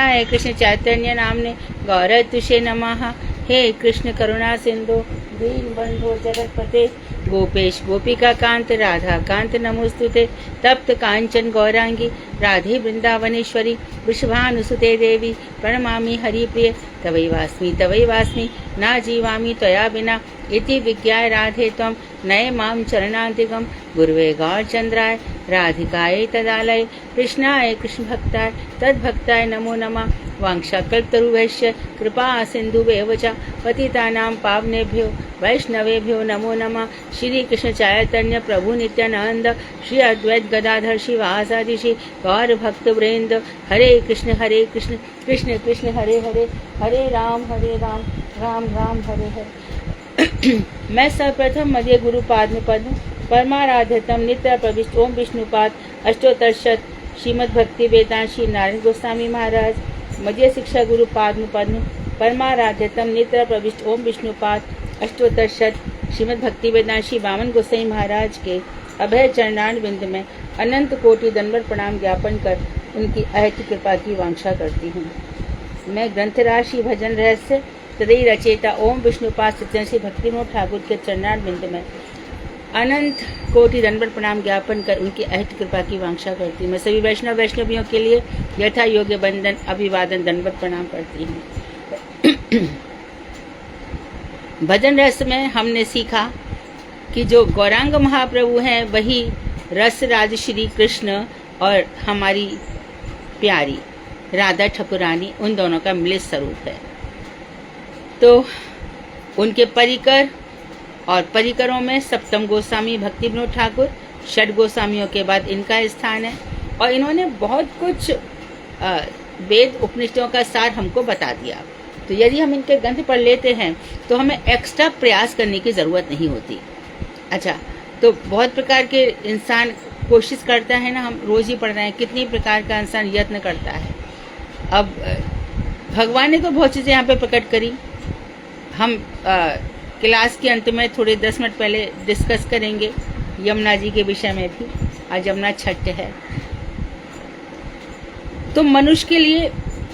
कृष्णाय कृष्ण चैतन्य नामने गौर तुषे नमः। हे कृष्ण करुणा सिंधु दीन बंधु जगतपते गोपेश गोपिका कांत राधा कांत नमोस्तुते। तप्त कांचन गौरांगी राधे वृंदावनेश्वरी वृषभानुसुते देवी प्रणमामि हरिप्रिय। तवैवास्मि ना जीवामि त्वया विना इति विज्ञाय राधे त्वं नये मां चरणान्तिकं। गुरुवे गौरचन्द्राय राधिकायै तदालये कृष्णाय कृष्ण भक्ताय तद्भक्ताय नमो नमः। वाञ्छाकल्पतरुभ्यश्च कृपा सिन्धुभ्येव च पतितानां पावनेभ्यो वैष्णवेभ्यो नमो नमः। श्री कृष्ण चैतन्य प्रभु नित्यानंद श्री अद्वैत गदाधर शिवासादि श्री गौर भक्त वृंद। हरे कृष्ण कृष्ण कृष्ण हरे हरे, हरे राम राम राम हरे हरे। मैं सर्वप्रथम मध्य गुरु पाद पद्म परमाराध्यतम नित्य प्रविष्ट ओम विष्णुपाद अष्टोत्तर शत श्रीमद् भक्ति वेदांत श्री नारायण गोस्वामी महाराज मध्य शिक्षा गुरु पाद पद्म परमाराध्यतम नित्य प्रविष्ट ओम विष्णुपाद अष्टोत्तर शत श्रीमद् भक्ति वेदांत श्री वामन गोसाई महाराज के अभय चरणान बिंद में अनंत कोटि दंडवत प्रणाम ज्ञापन कर उनकी अहत कृपा की वांछा करती हूँ। मैं ग्रंथराज श्री भजन रहस्य तदई रचेता ओम विष्णुपाद सत्यन श्री भक्तिविनोद ठाकुर के चरणान बिंद में अनंत कोटि दंडवत प्रणाम ज्ञापन कर उनकी अहत कृपा की वांछा करती हूँ। मैं सभी वैष्णवियों के लिए यथा योग्य बंदन अभिवादन दंडवत प्रणाम करती हूँ। भजन रस में हमने सीखा कि जो गौरांग महाप्रभु हैं वही रस राज श्री कृष्ण और हमारी प्यारी राधा ठकुरानी उन दोनों का मिलित स्वरूप है। तो उनके परिकर और परिकरों में सप्तम गोस्वामी भक्ति विनोद ठाकुर, षट गोस्वामियों के बाद इनका स्थान है और इन्होंने बहुत कुछ वेद उपनिषदों का सार हमको बता दिया। तो यदि हम इनके ग्रंथ पढ़ लेते हैं तो हमें एक्स्ट्रा प्रयास करने की ज़रूरत नहीं होती। अच्छा, तो बहुत प्रकार के इंसान कोशिश करता है ना, हम रोज़ ही पढ़ रहे हैं, कितनी प्रकार का इंसान यत्न करता है। अब भगवान ने तो बहुत चीज़ें यहाँ पे प्रकट करी। हम क्लास के अंत में थोड़े 10 मिनट पहले डिस्कस करेंगे यमुना जी के विषय में भी। आज यमुना छठ है। तो मनुष्य के लिए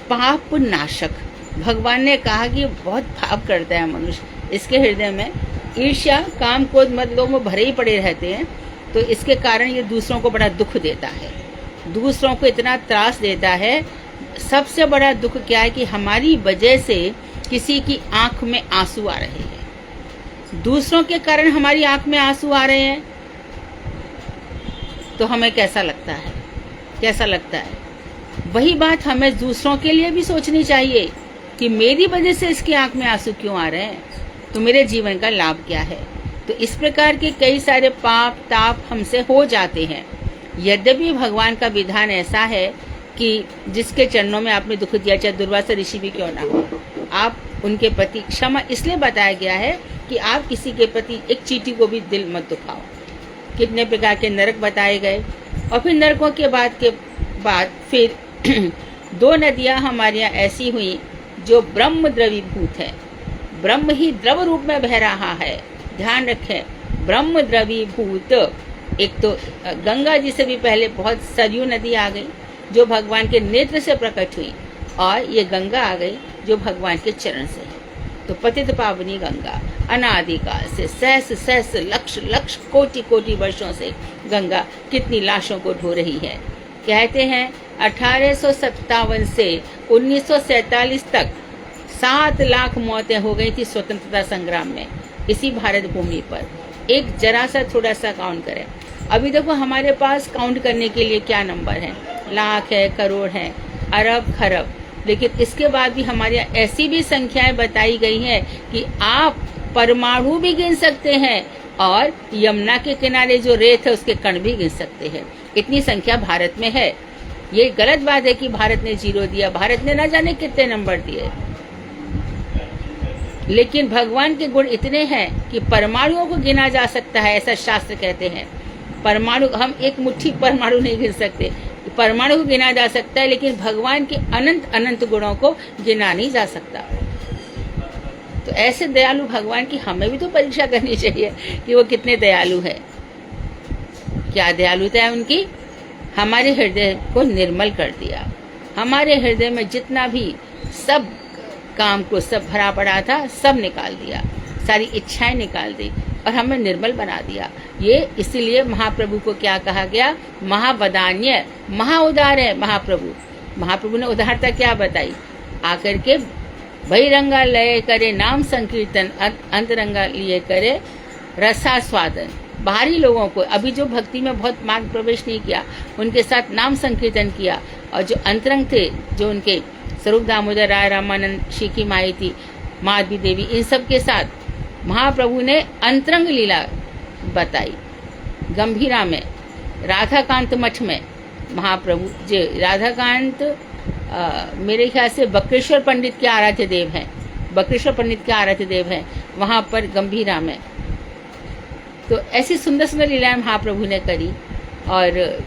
पाप नाशक भगवान ने कहा कि बहुत पाप करता है मनुष्य, इसके हृदय में ईर्ष्या काम क्रोध मद लोभ में भरे ही पड़े रहते हैं। तो इसके कारण ये दूसरों को बड़ा दुख देता है, दूसरों को इतना त्रास देता है। सबसे बड़ा दुख क्या है कि हमारी वजह से किसी की आंख में आंसू आ रहे हैं, दूसरों के कारण हमारी आंख में आंसू आ रहे हैं, तो हमें कैसा लगता है, कैसा लगता है। वही बात हमें दूसरों के लिए भी सोचनी चाहिए कि मेरी वजह से इसकी आंख में आंसू क्यों आ रहे हैं, तो मेरे जीवन का लाभ क्या है। तो इस प्रकार के कई सारे पाप ताप हमसे हो जाते हैं। यद्यपि भगवान का विधान ऐसा है कि जिसके चरणों में आपने दुख दिया, चाहे दुर्वासा ऋषि भी क्यों ना हो, आप उनके प्रति क्षमा इसलिए बताया गया है कि आप किसी के प्रति एक चींटी को भी दिल मत दुखाओ। कितने प्रकार के नरक बताए गए। और फिर नरकों के बाद फिर 2 नदियां हमारे यहाँ ऐसी हुई जो ब्रह्म द्रवीभूत है, ब्रह्म ही द्रव रूप में बह रहा है। ध्यान रखें, ब्रह्म द्रवीभूत। एक तो गंगा जी से भी पहले बहुत सरयू नदी आ गई जो भगवान के नेत्र से प्रकट हुई, और ये गंगा आ गई जो भगवान के चरण से है। तो पतित पावनी गंगा अनादिकाल से सहस्र लक्ष कोटि वर्षों से गंगा कितनी लाशों को ढो रही है। कहते हैं 1857 से 1947 तक 7 लाख मौतें हो गई थी स्वतंत्रता संग्राम में इसी भारत भूमि पर। एक जरा सा थोड़ा सा काउंट करें। अभी देखो हमारे पास काउंट करने के लिए क्या नंबर है, लाख है, करोड़ है, अरब खरब, लेकिन इसके बाद भी हमारे यहाँ ऐसी भी संख्याएं बताई गई हैं कि आप परमाणु भी गिन सकते हैं और यमुना के किनारे जो रेत है उसके कण भी गिन सकते हैं। इतनी संख्या भारत में है। ये गलत बात है कि भारत ने 0 दिया, भारत ने ना जाने कितने नंबर दिए। लेकिन भगवान के गुण इतने हैं कि परमाणुओं को गिना जा सकता है, ऐसा शास्त्र कहते हैं। परमाणु, हम एक मुट्ठी परमाणु नहीं गिन सकते, परमाणु को गिना जा सकता है, लेकिन भगवान के अनंत गुणों को गिना नहीं जा सकता। तो ऐसे दयालु भगवान की हमें भी तो परीक्षा करनी चाहिए कि वो कितने दयालु है। क्या दयालुता है उनकी, हमारे हृदय को निर्मल कर दिया, हमारे हृदय में जितना भी सब काम को सब भरा पड़ा था सब निकाल दिया, सारी इच्छाएं निकाल दी और हमें निर्मल बना दिया। ये इसीलिए महाप्रभु को क्या कहा गया, महावदान्य, महाउदार है महाप्रभु। महाप्रभु ने उदारता क्या बताई, आकर के बहिरंगा लय करे नाम संकीर्तन, अंतरंगा लिए करे रसास्वादन। बाहरी लोगों को, अभी जो भक्ति में बहुत मार्ग प्रवेश नहीं किया, उनके साथ नाम संकीर्तन किया, और जो अंतरंग थे, जो उनके स्वरूप दामोदर राय, रामानंद, शिखी माई थी, माधवी देवी, इन सब के साथ महाप्रभु ने अंतरंग लीला बताई। गंभीरा में, राधाकांत मठ में महाप्रभु जो राधाकांत मेरे ख्याल से बक्रेश्वर पंडित के आराध्य देव हैं, बक्रेश्वर पंडित के आराध्य देव हैं वहाँ पर गंभीरा में। तो ऐसी सुंदर सुंदर लीलाएं महाप्रभु ने करी, और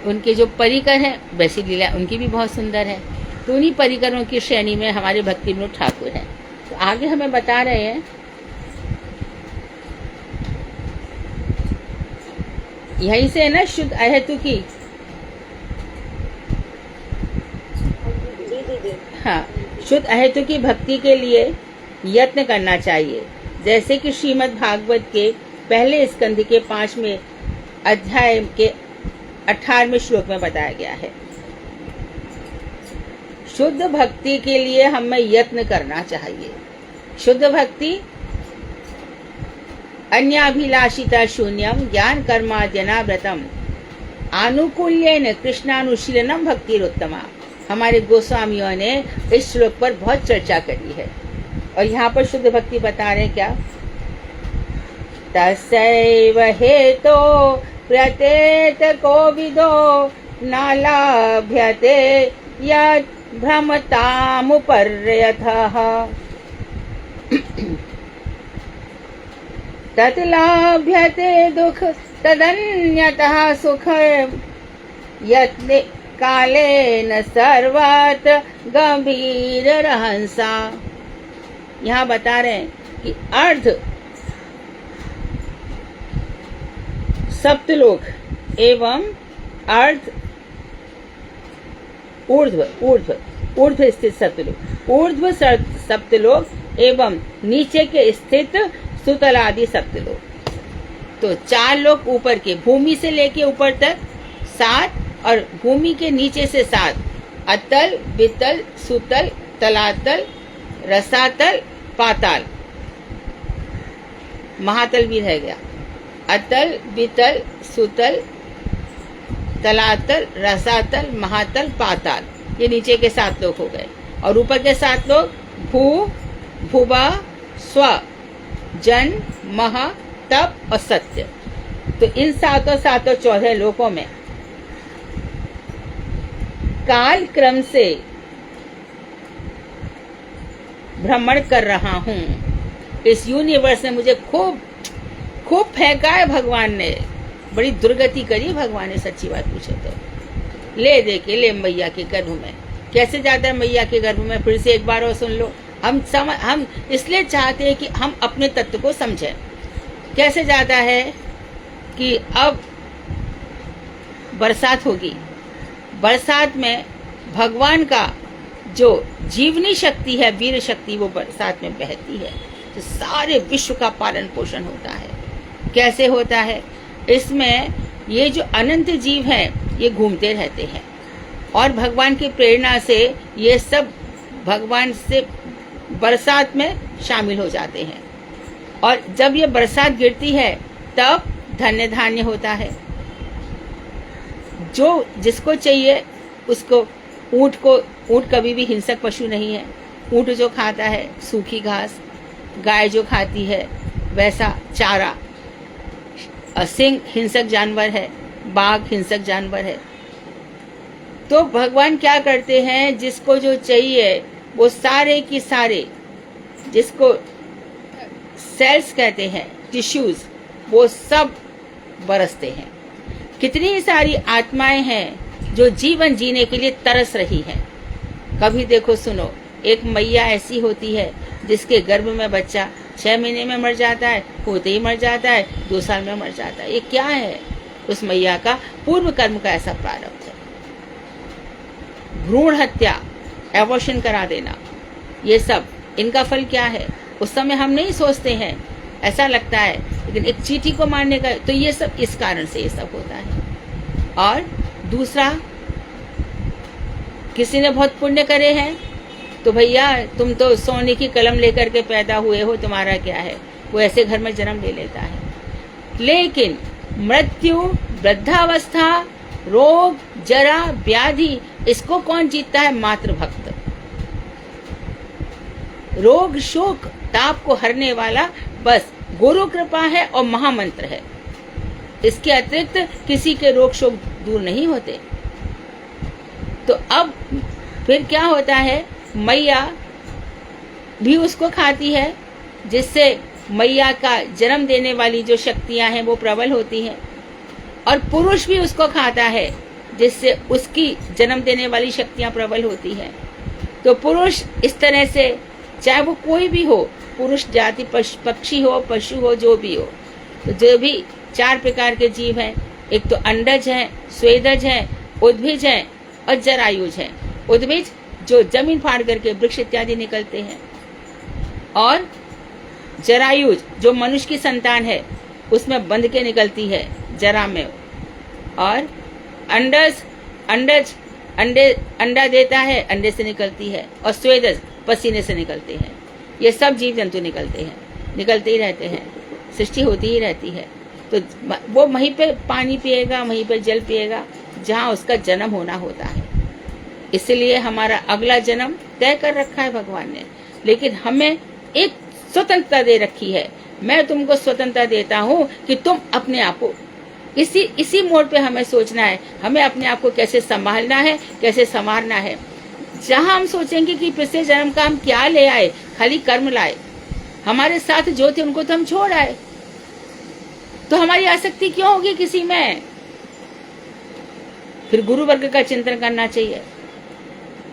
उनके जो परिकर हैं वैसी लीला उनकी भी बहुत सुंदर है। तो उन्हीं परिकरों की श्रेणी में हमारे भक्ति विनोद ठाकुर हैं। तो आगे हमें बता रहे हैं, यहीं से है ना शुद्ध अहेतु की, हाँ, शुद्ध अहेतु की भक्ति के लिए यत्न करना चाहिए, जैसे कि श्रीमद् भागवत के पहले स्कंध के 5वें अध्याय के 18वें श्लोक में बताया गया है। शुद्ध भक्ति के लिए हमें यत्न करना चाहिए। शुद्ध भक्ति अन्याभिलाषिता शून्यम ज्ञान कर्माद्यनाव्रतम आनुकूल्येन कृष्णानुशीलनम भक्तिरुत्तमा। हमारे गोस्वामियों ने इस श्लोक पर बहुत चर्चा करी है, और यहाँ पर शुद्ध भक्ति बता रहे हैं क्या, तस्यैव हेतो प्रत्येत कोविदो नालाभ्यते यत् भ्रमतामुपर्यथः तत्लाभ्यते दुख तदन्यतः सुख यत्ने कालेन सर्वात् गंभीर रहंसा। यहाँ बता रहे हैं कि अर्ध सप्तलोक एवं अर्ध ऊर्ध्व स्थित सप्तलोक, ऊर्ध्व सप्तलोक एवं नीचे के स्थित सुतलादि सप्तलोक। तो 4 लोक ऊपर के, भूमि से लेके ऊपर तक 7, और भूमि के नीचे से 7, अतल, वितल, सुतल, तलातल, रसातल, पाताल, महातल भी रह गया। अतल, वितल, सुतल, तलातल, रसातल, महातल, पाताल, ये नीचे के 7 लोक हो गए। और ऊपर के 7 लोक भू, भुवा, स्व, जन, महा, तप और सत्य। तो इन 14 लोकों में काल क्रम से भ्रमण कर रहा हूँ। इस यूनिवर्स ने मुझे खूब खूब फेंका है भगवान ने, बड़ी दुर्गति करी भगवान ने, सच्ची बात पूछे तो। ले दे के ले मैया के गर्भ में, कैसे जाता है मैया के गर्भ में, फिर से एक बार और सुन लो। हम इसलिए चाहते हैं कि हम अपने तत्व को समझें। कैसे जाता है कि अब बरसात होगी, बरसात में भगवान का जो जीवनी शक्ति है, वीर शक्ति, वो बरसात में बहती है, तो सारे विश्व का पालन पोषण होता है। कैसे होता है, इसमें ये जो अनंत जीव हैं ये घूमते रहते हैं, और भगवान की प्रेरणा से ये सब भगवान से बरसात में शामिल हो जाते हैं। और जब ये बरसात गिरती है तब धन्य धान्य होता है, जो जिसको चाहिए उसको। ऊंट कभी भी हिंसक पशु नहीं है। ऊंट जो खाता है सूखी घास, गाय जो खाती है वैसा चारा। सिंह हिंसक जानवर है, बाघ हिंसक जानवर है। तो भगवान क्या करते हैं, जिसको जो चाहिए वो सारे की सारे, जिसको सेल्स कहते हैं, टिश्यूज, वो सब बरसते हैं। कितनी सारी आत्माएं हैं जो जीवन जीने के लिए तरस रही हैं। कभी देखो सुनो, एक मैया ऐसी होती है जिसके गर्भ में बच्चा 6 महीने में मर जाता है, होते ही मर जाता है, 2 साल में मर जाता है। ये क्या है? उस मैया का पूर्व कर्म का ऐसा प्रारब्ध है। भ्रूण हत्या, एबॉर्शन करा देना, ये सब इनका फल क्या है उस समय हम नहीं सोचते हैं, ऐसा लगता है, लेकिन एक चींटी को मारने का, तो ये सब इस कारण से ये सब होता है। और दूसरा, किसी ने बहुत पुण्य करे हैं तो भैया तुम तो सोने की कलम लेकर के पैदा हुए हो, तुम्हारा क्या है, वो ऐसे घर में जन्म ले लेता है। लेकिन मृत्यु, वृद्धावस्था, रोग, जरा, व्याधि, इसको कौन जीतता है? मात्र भक्त। रोग, शोक, ताप को हरने वाला बस गुरु कृपा है और महामंत्र है। इसके अतिरिक्त किसी के रोग शोक दूर नहीं होते। तो अब फिर क्या होता है, मैया भी उसको खाती है, जिससे मैया का जन्म देने वाली जो शक्तियां हैं वो प्रबल होती हैं, और पुरुष भी उसको खाता है, जिससे उसकी जन्म देने वाली शक्तियां प्रबल होती हैं। तो पुरुष इस तरह से, चाहे वो कोई भी हो, पुरुष जाति, पक्षी हो, पशु हो, जो भी हो, तो जो भी 4 प्रकार के जीव हैं, एक तो अंडज है, स्वेदज है, उद्भिज है और जरायुज है। उद्भिज जो जमीन फाड़ करके वृक्ष इत्यादि निकलते हैं, और जरायुज जो मनुष्य की संतान है, उसमें बंध के निकलती है जरा में। और अंडज अंडा देता है, अंडे से निकलती है, और स्वेदज पसीने से निकलते हैं। ये सब जीव जंतु निकलते ही रहते हैं, सृष्टि होती ही रहती है। तो वो वहीं पे पानी पिएगा, वहीं पे जल पिएगा जहाँ उसका जन्म होना होता है। इसलिए हमारा अगला जन्म तय कर रखा है भगवान ने, लेकिन हमें एक स्वतंत्रता दे रखी है। मैं तुमको स्वतंत्रता देता हूँ कि तुम अपने आप को इसी मोड़ पे हमें सोचना है, हमें अपने आप को कैसे संभालना है, कैसे संवारना है। जहाँ हम सोचेंगे कि पिछले जन्म का हम क्या ले आए, खाली कर्म लाए, हमारे साथ जो थे उनको तो हम छोड़ आए, तो हमारी आसक्ति क्यों होगी किसी में? फिर गुरु वर्ग का चिंतन करना चाहिए।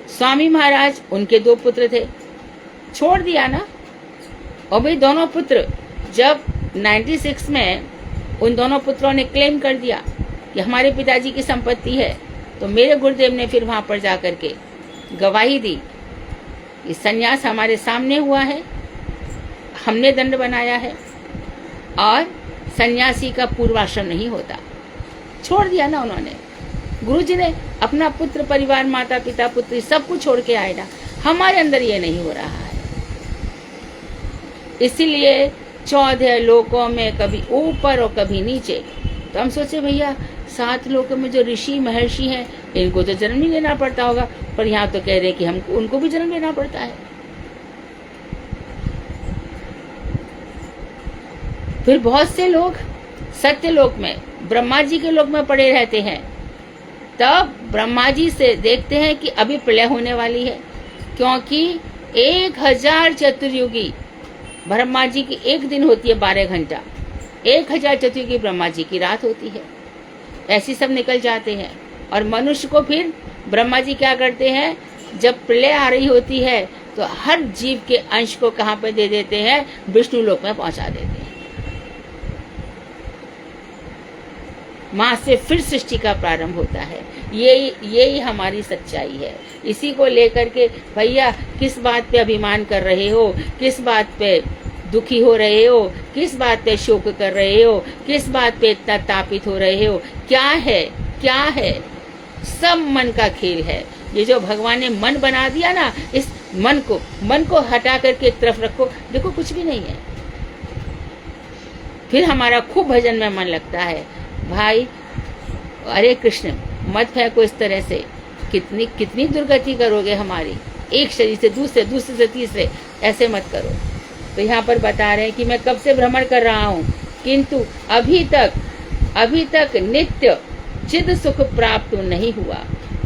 स्वामी महाराज, उनके 2 पुत्र थे, छोड़ दिया ना। और भाई दोनों पुत्र, जब 96 में उन दोनों पुत्रों ने क्लेम कर दिया कि हमारे पिताजी की संपत्ति है, तो मेरे गुरुदेव ने फिर वहां पर जाकर के गवाही दी कि संन्यास हमारे सामने हुआ है, हमने दंड बनाया है, और सन्यासी का पूर्वाश्रम नहीं होता। छोड़ दिया ना उन्होंने। गुरुजी ने अपना पुत्र, परिवार, माता पिता, पुत्री सब कुछ छोड़ के आए ना। हमारे अंदर ये नहीं हो रहा है। इसीलिए 14 लोकों में कभी ऊपर और कभी नीचे। तो हम सोचे भैया 7 लोकों में जो ऋषि महर्षि हैं, इनको तो जन्म नहीं लेना पड़ता होगा, पर यहाँ तो कह रहे हैं कि हमको उनको भी जन्म लेना पड़ता है। फिर बहुत से लोग सत्य लोक में, ब्रह्मा जी के लोक में पड़े रहते हैं। तब ब्रह्मा जी से देखते हैं कि अभी प्रलय होने वाली है, क्योंकि 1000 चतुर्युगी ब्रह्मा जी की एक दिन होती है 12 घंटा, 1000 चतुर्युगी ब्रह्मा जी की रात होती है। ऐसी सब निकल जाते हैं। और मनुष्य को फिर ब्रह्मा जी क्या करते हैं, जब प्रलय आ रही होती है तो हर जीव के अंश को कहाँ पे दे देते हैं, विष्णु लोक में पहुंचा देते हैं। वहां से फिर सृष्टि का प्रारंभ होता है। यही हमारी सच्चाई है। इसी को लेकर के भैया किस बात पे अभिमान कर रहे हो, किस बात पे दुखी हो रहे हो, किस बात पे शोक कर रहे हो, किस बात पे इतना तापित हो रहे हो, क्या है? सब मन का खेल है। ये जो भगवान ने मन बना दिया ना, इस मन को हटा करके एक तरफ रखो, देखो कुछ भी नहीं है। फिर हमारा खूब भजन में मन लगता है। भाई अरे कृष्ण मत फेंको इस तरह से, कितनी दुर्गति करोगे हमारी, एक शरीर से दूसरे से तीसरे, ऐसे मत करो। तो यहाँ पर बता रहे हैं कि मैं कब से भ्रमण कर रहा हूँ, किंतु अभी तक नित्य चिद सुख प्राप्त नहीं हुआ।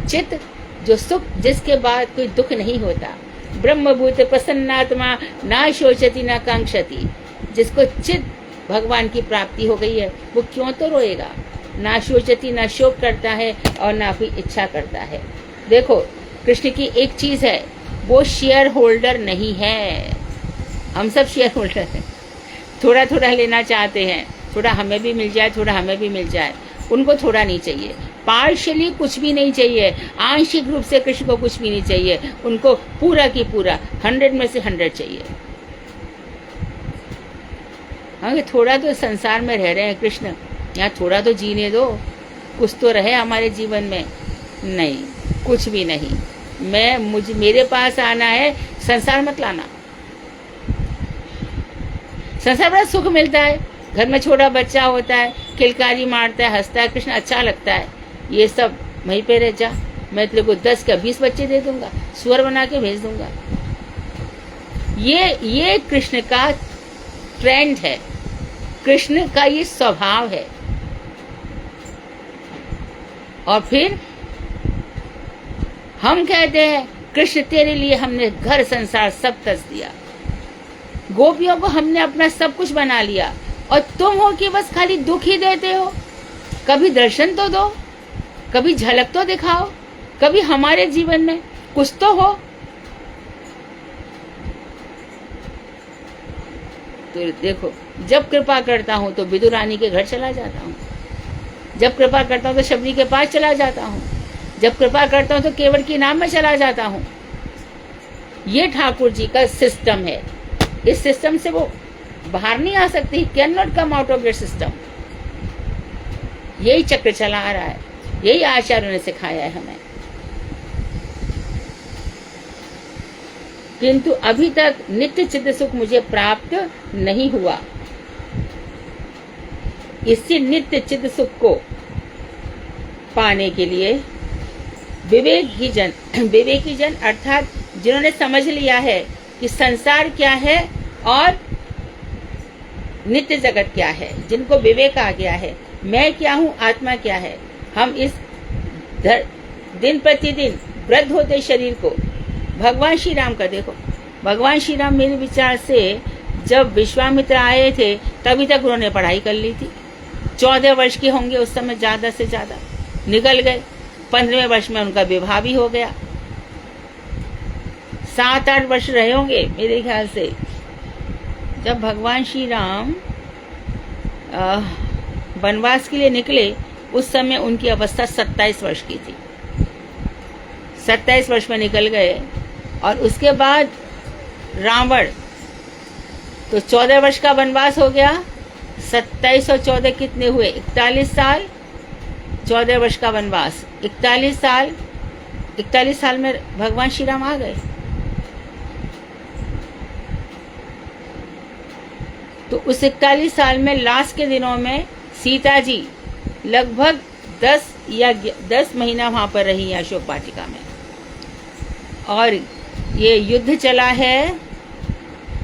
चित जो सुख, जिसके बाद कोई दुख नहीं होता। ब्रह्मभूत प्रसन्नात्मा ना शोचति ना कांक्षति। जिसको चित भगवान की प्राप्ति हो गई है, वो क्यों तो रोएगा। ना शोचति, ना शोक करता है और ना कोई इच्छा करता है। देखो कृष्ण की एक चीज है, वो शेयर होल्डर नहीं है। हम सब शेयर होल्डर हैं, थोड़ा थोड़ा लेना चाहते हैं, थोड़ा हमें भी मिल जाए, थोड़ा हमें भी मिल जाए। उनको थोड़ा नहीं चाहिए, पार्शियली कुछ भी नहीं चाहिए, आंशिक रूप से कृष्ण को कुछ भी नहीं चाहिए, उनको पूरा की पूरा 100 में से 100 चाहिए। हाँ, थोड़ा तो संसार में रह रहे हैं कृष्ण, यहाँ थोड़ा तो जीने दो, कुछ तो रहे हमारे जीवन में। नहीं, कुछ भी नहीं। मेरे पास आना है, संसार मत लाना। संसार बड़ा सुख मिलता है, घर में छोटा बच्चा होता है, किलकारी मारता है, हंसता है, कृष्ण अच्छा लगता है। ये सब वहीं पे रह जा, मैं तेरे को 10 का 20 बच्चे दे दूंगा, स्वर बना के भेज दूंगा। ये कृष्ण का ट्रेंड है, कृष्ण का ये स्वभाव है। और फिर हम कहते हैं कृष्ण तेरे लिए हमने घर संसार सब तज दिया, गोपियों को हमने अपना सब कुछ बना लिया, और तुम हो कि बस खाली दुख ही देते हो। कभी दर्शन तो दो, कभी झलक तो दिखाओ, कभी हमारे जीवन में कुछ तो हो। तो देखो, जब कृपा करता हूं तो विदुर रानी के घर चला जाता हूं, जब कृपा करता हूं तो शबरी के पास चला जाता हूं, जब कृपा करता हूं तो केवल के नाम में चला जाता हूं। ये ठाकुर जी का सिस्टम है, इस सिस्टम से वो बाहर नहीं आ सकती, can not come out of that system. यही चक्र चला आ रहा है, यही आचार्यों ने सिखाया है हमें। किंतु अभी तक नित्य चित्त सुख मुझे प्राप्त नहीं हुआ। इसी नित्य चित्त सुख को पाने के लिए विवेकी जन अर्थात जिन्होंने समझ लिया है कि संसार क्या है और नित्य जगत क्या है, जिनको विवेक आ गया है, मैं क्या हूँ, आत्मा क्या है, हम इस दिन प्रतिदिन वृद्ध होते शरीर को, भगवान श्री राम का देखो, भगवान श्री राम मेरे विचार से जब विश्वामित्र आए थे तभी तक उन्होंने पढ़ाई कर ली थी। 14 वर्ष के होंगे उस समय, ज्यादा से ज्यादा निकल गए। 15वें वर्ष में उनका विवाह भी हो गया। 7-8 वर्ष रहे होंगे मेरे ख्याल से। जब भगवान श्री राम वनवास के लिए निकले उस समय उनकी अवस्था 27 वर्ष की थी। 27 वर्ष में निकल गए और उसके बाद रावण, तो 14 वर्ष का वनवास हो गया। 27 और 14 कितने हुए? 41 साल। 14 वर्ष का वनवास, 41 साल। 41 साल में भगवान श्री राम आ गए। तो उस 41 साल में लास्ट के दिनों में सीता जी लगभग 10 महीना वहां पर रही है अशोक वाटिका में। और ये युद्ध चला है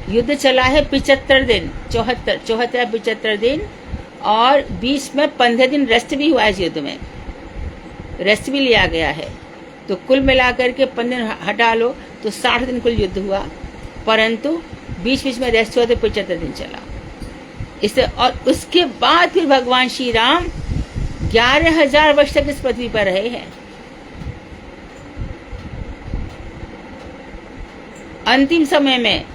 75 दिन, 74-75 दिन, और बीच में 15 दिन रेस्ट भी हुआ है। इस युद्ध में रेस्ट भी लिया गया है। तो कुल मिलाकर के 15 दिन हटा लो तो 60 दिन कुल युद्ध हुआ, परंतु बीच बीच में रेस्ट हुआ तो 75 दिन चला इससे। और उसके बाद फिर भगवान श्री राम 11,000 वर्ष तक इस पृथ्वी पर रहे हैं। अंतिम समय में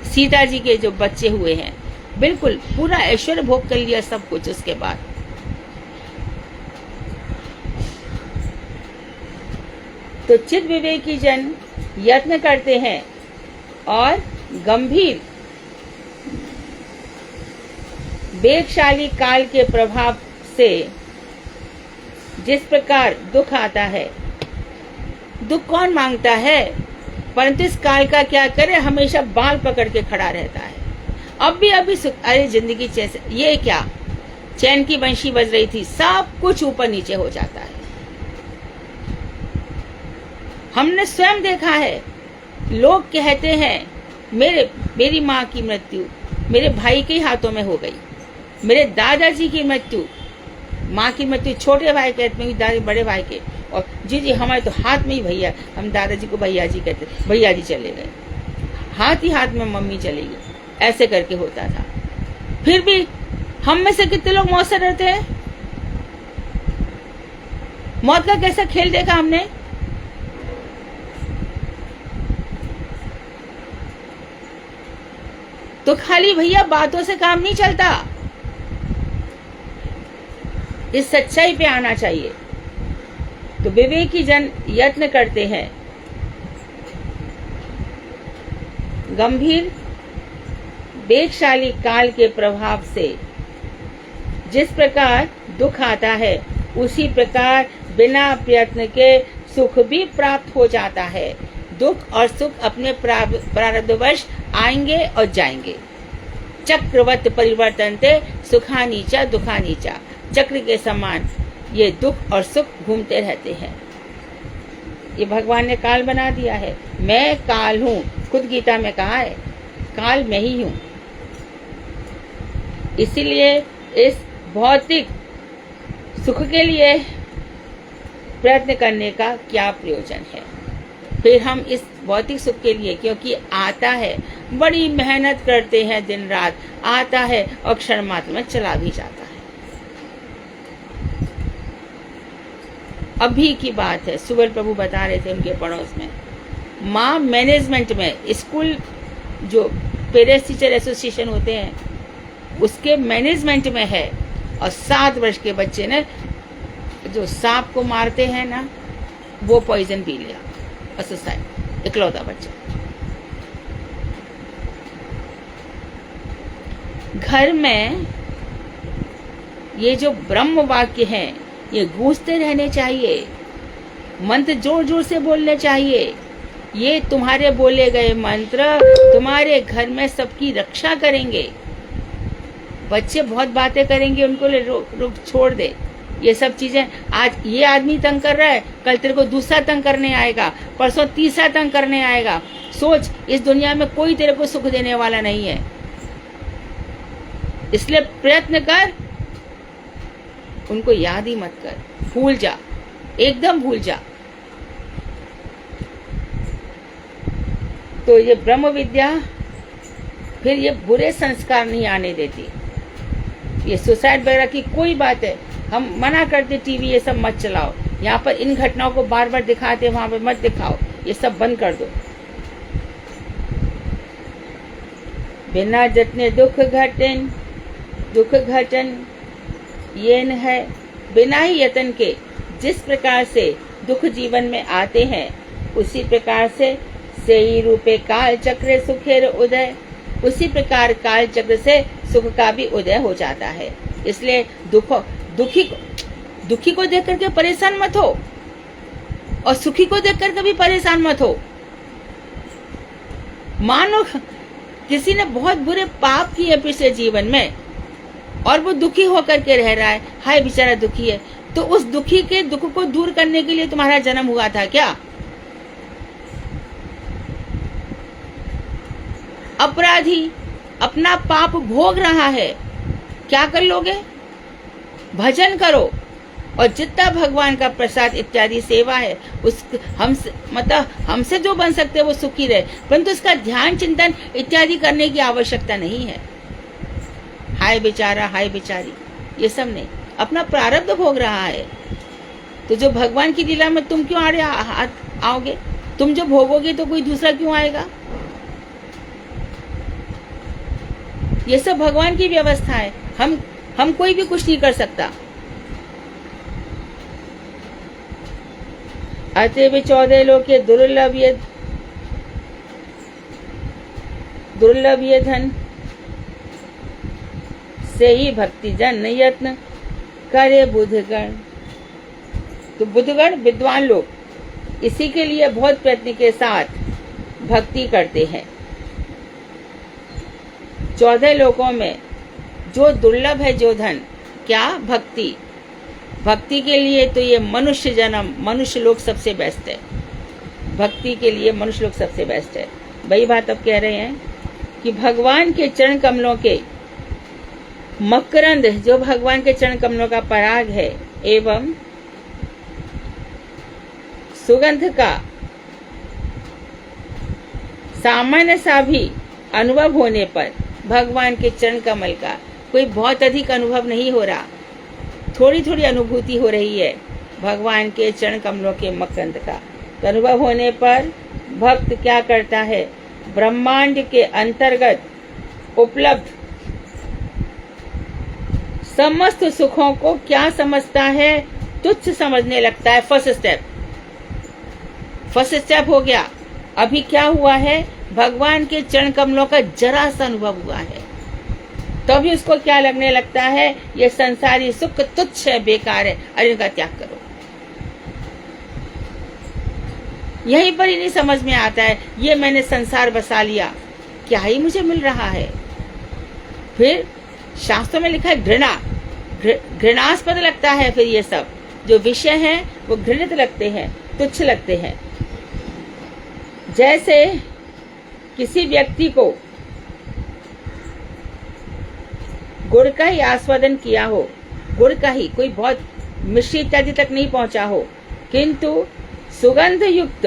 सीता जी के जो बच्चे हुए हैं, बिल्कुल पूरा ऐश्वर्य भोग कर लिया सब कुछ। उसके बाद तो चित्त विवेकी जन यत्न करते हैं और गंभीर वेगशाली काल के प्रभाव से जिस प्रकार दुख आता है, दुख कौन मांगता है, परंतु इस काल का क्या करे, हमेशा बाल पकड़ के खड़ा रहता है। अब भी अरे जिंदगी जैसे ये क्या, चैन की बंशी बज रही थी, सब कुछ ऊपर नीचे हो जाता है। हमने स्वयं देखा है, लोग कहते हैं मेरी माँ की मृत्यु मेरे भाई के हाथों में हो गई, मेरे दादाजी की मृत्यु, माँ की मृत्यु छोटे भाई के हाथ में, दादी बड़े भाई के, और जी हमारे तो हाथ में ही भैया, हम दादाजी को भैया जी कहते, भैया जी चले गए, हाथ ही हाथ में मम्मी चली गई, ऐसे करके होता था। फिर भी हम में से कितने लोग मौत से डरते हैं? मौत का कैसा खेल देखा हमने? तो खाली भैया बातों से काम नहीं चलता, इस सच्चाई पे आना चाहिए। तो विवेकी जन यत्न करते हैं। गंभीर वेगशाली काल के प्रभाव से जिस प्रकार दुख आता है, उसी प्रकार बिना प्रयत्न के सुख भी प्राप्त हो जाता है। दुख और सुख अपने प्रारब्धवश आएंगे और जाएंगे। चक्रवत परिवर्तनते सुखानी च दुखानी च, चक्र के समान ये दुख और सुख घूमते रहते हैं। ये भगवान ने काल बना दिया है। मैं काल हूँ, खुद गीता में कहा है, काल मैं ही हूँ। इसीलिए इस भौतिक सुख के लिए प्रयत्न करने का क्या प्रयोजन है। फिर हम इस भौतिक सुख के लिए, क्योंकि आता है, बड़ी मेहनत करते हैं, दिन रात आता है और क्षण मात्र में चला भी जाता है। अभी की बात है, सुबल प्रभु बता रहे थे उनके पड़ोस में, माँ मैनेजमेंट में, स्कूल जो पेरेंट्स टीचर एसोसिएशन होते हैं उसके मैनेजमेंट में है, और 7 वर्ष के बच्चे ने जो सांप को मारते हैं ना, वो पॉइजन पी लिया। सुसाइड, इकलौता बच्चा। घर में ये जो ब्रह्म वाक्य हैं, ये गूंजते रहने चाहिए। मंत्र जोर जोर से बोलने चाहिए। ये तुम्हारे बोले गए मंत्र तुम्हारे घर में सबकी रक्षा करेंगे। बच्चे बहुत बातें करेंगे, उनको रुक छोड़ दे। ये सब चीजें, आज ये आदमी तंग कर रहा है, कल तेरे को दूसरा तंग करने आएगा, परसों तीसरा तंग करने आएगा। सोच, इस दुनिया में कोई तेरे को सुख देने वाला नहीं है। इसलिए प्रयत्न कर, उनको याद ही मत कर, भूल जा, एकदम भूल जा। तो ये ब्रह्म विद्या फिर ये बुरे संस्कार नहीं आने देती। ये सुसाइड वगैरह की कोई बात है, हम मना करते, टीवी ये सब मत चलाओ, यहाँ पर इन घटनाओं को बार बार दिखाते, वहां पर मत दिखाओ, ये सब बंद कर दो। बिना जतने दुख घटन ये न है, बिना ही यतन के जिस प्रकार से दुख जीवन में आते हैं, उसी प्रकार से ही रूपे काल चक्र सुखेर उदय, उसी प्रकार काल चक्र से सुख का भी उदय हो जाता है। इसलिए दुखी को देख करके परेशान मत हो, और सुखी को देख कर कभी परेशान मत हो। मानो किसी ने बहुत बुरे पाप किए पिछले जीवन में और वो दुखी होकर के रह रहा है, हाय बेचारा दुखी है, तो उस दुखी के दुख को दूर करने के लिए तुम्हारा जन्म हुआ था क्या? अपराधी अपना पाप भोग रहा है, क्या कर लोगे? भजन करो, और जितना भगवान का प्रसाद इत्यादि सेवा है उस हमसे जो बन सकते हैं वो सुखी रहे, परंतु इसका ध्यान चिंतन इत्यादि करने की आवश्यकता नहीं है। हाय बेचारा, हाय बेचारी, ये सब नहीं, अपना प्रारब्ध भोग रहा है। तो जो भगवान की लीला में तुम क्यों आओगे? तुम जो भोगोगे तो कोई दूसरा क्यों आएगा? ये सब भगवान की व्यवस्था है, हम कोई भी कुछ नहीं कर सकता। अतएव 14 लोक के दुर्लभ ये धन से ही भक्ति जन यत्न करे बुधगण। तो बुधगण विद्वान लोग इसी के लिए बहुत प्रयत्न के साथ भक्ति करते हैं। 14 लोकों में जो दुर्लभ है जो धन, क्या? भक्ति। भक्ति के लिए तो ये मनुष्य जन्म, मनुष्य लोग सबसे बेस्ट है। भक्ति के लिए मनुष्य लोग सबसे बेस्ट है। वही बात अब कह रहे हैं कि भगवान के चरण कमलों के मकरंद, जो भगवान के चरण कमलों का पराग है, एवं सुगंध का सामान्य सा भी अनुभव होने पर, भगवान के चरण कमल का कोई बहुत अधिक अनुभव नहीं हो रहा, थोड़ी थोड़ी अनुभूति हो रही है भगवान के चरण कमलों के मकरंद का, तो अनुभव होने पर भक्त क्या करता है? ब्रह्मांड के अंतर्गत उपलब्ध समस्त सुखों को क्या समझता है? तुच्छ समझने लगता है। फर्स्ट स्टेप हो गया। अभी क्या हुआ है, भगवान के चरण कमलों का जरा सा अनुभव हुआ है, तभी उसको क्या लगने लगता है, ये संसारी सुख तुच्छ है, बेकार है, अरे इनका त्याग करो। यहीं पर ही नहीं समझ में आता है, ये मैंने संसार बसा लिया, क्या ही मुझे मिल रहा है। फिर शास्त्रों में लिखा है घृणास्पद लगता है। फिर ये सब जो विषय है वो घृणित लगते हैं, तुच्छ लगते हैं। जैसे किसी व्यक्ति को गुड़ का ही आस्वादन किया हो, गुड़ का ही, कोई बहुत मिश्री इत्यादि तक नहीं पहुंचा हो, किंतु सुगंध युक्त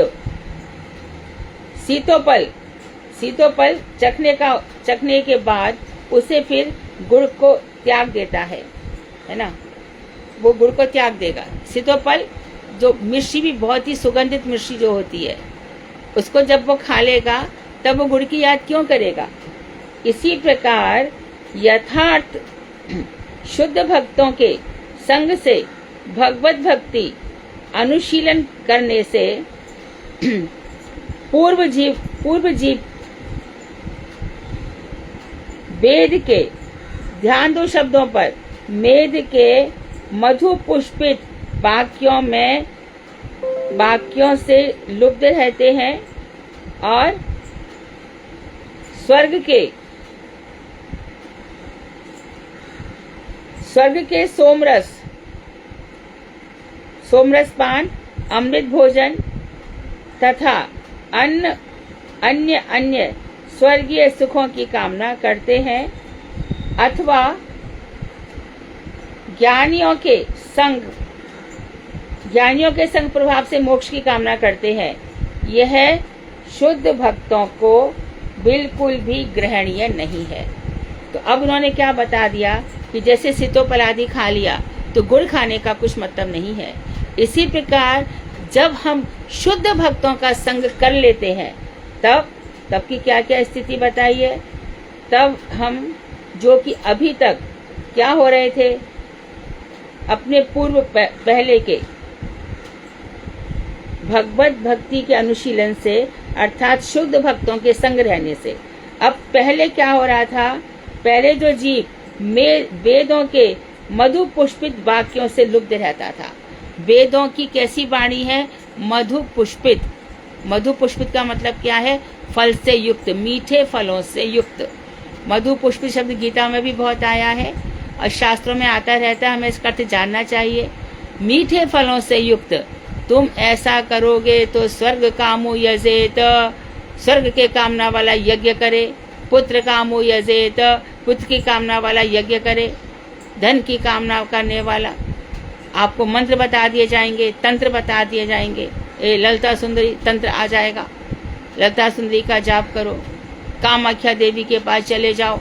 सीतोपल चखने के बाद उसे फिर गुड़ को त्याग देता है ना, वो गुड़ को त्याग देगा। सीतोपल जो मिश्री भी बहुत ही सुगंधित मिश्री जो होती है, उसको जब वो खा लेगा तब वो गुड़ की याद क्यों करेगा। इसी प्रकार यथार्थ शुद्ध भक्तों के संग से भगवत भक्ति अनुशीलन करने से पूर्व जीव वेद के, ध्यान दो शब्दों पर, वेद के मधु पुष्पित वाक्यों से लुब्ध रहते हैं और स्वर्ग के सोमरस पान, अमृत भोजन तथा अन्य स्वर्गीय सुखों की कामना करते हैं, अथवा ज्ञानियों के संग प्रभाव से मोक्ष की कामना करते हैं। यह शुद्ध भक्तों को बिल्कुल भी ग्रहणीय नहीं है। तो अब उन्होंने क्या बता दिया कि जैसे सीतोपल आदि खा लिया तो गुड़ खाने का कुछ मतलब नहीं है। इसी प्रकार जब हम शुद्ध भक्तों का संग कर लेते हैं तब की क्या क्या स्थिति बताइए। तब हम जो कि अभी तक क्या हो रहे थे, अपने पूर्व पहले के भगवत भक्ति के अनुशीलन से, अर्थात शुद्ध भक्तों के संग रहने से। अब पहले क्या हो रहा था, पहले जो जीव वेदों के मधु पुष्पित वाक्यों से लुब्ध रहता था। वेदों की कैसी वाणी है, मधु पुष्पित। मधु पुष्पित का मतलब क्या है, फल से युक्त, मीठे फलों से युक्त। मधु पुष्पित शब्द गीता में भी बहुत आया है और शास्त्रों में आता रहता है, हमें इसका अर्थ जानना चाहिए। मीठे फलों से युक्त, तुम ऐसा करोगे तो स्वर्ग कामो यजेत, स्वर्ग के कामना वाला यज्ञ करे। पुत्र कामो यजेत, पुत्र की कामना वाला यज्ञ करे। धन की कामना करने वाला, आपको मंत्र बता दिए जाएंगे, तंत्र बता दिए जाएंगे। ललिता सुंदरी तंत्र आ जाएगा, ललिता सुंदरी का जाप करो, कामाख्या देवी के पास चले जाओ।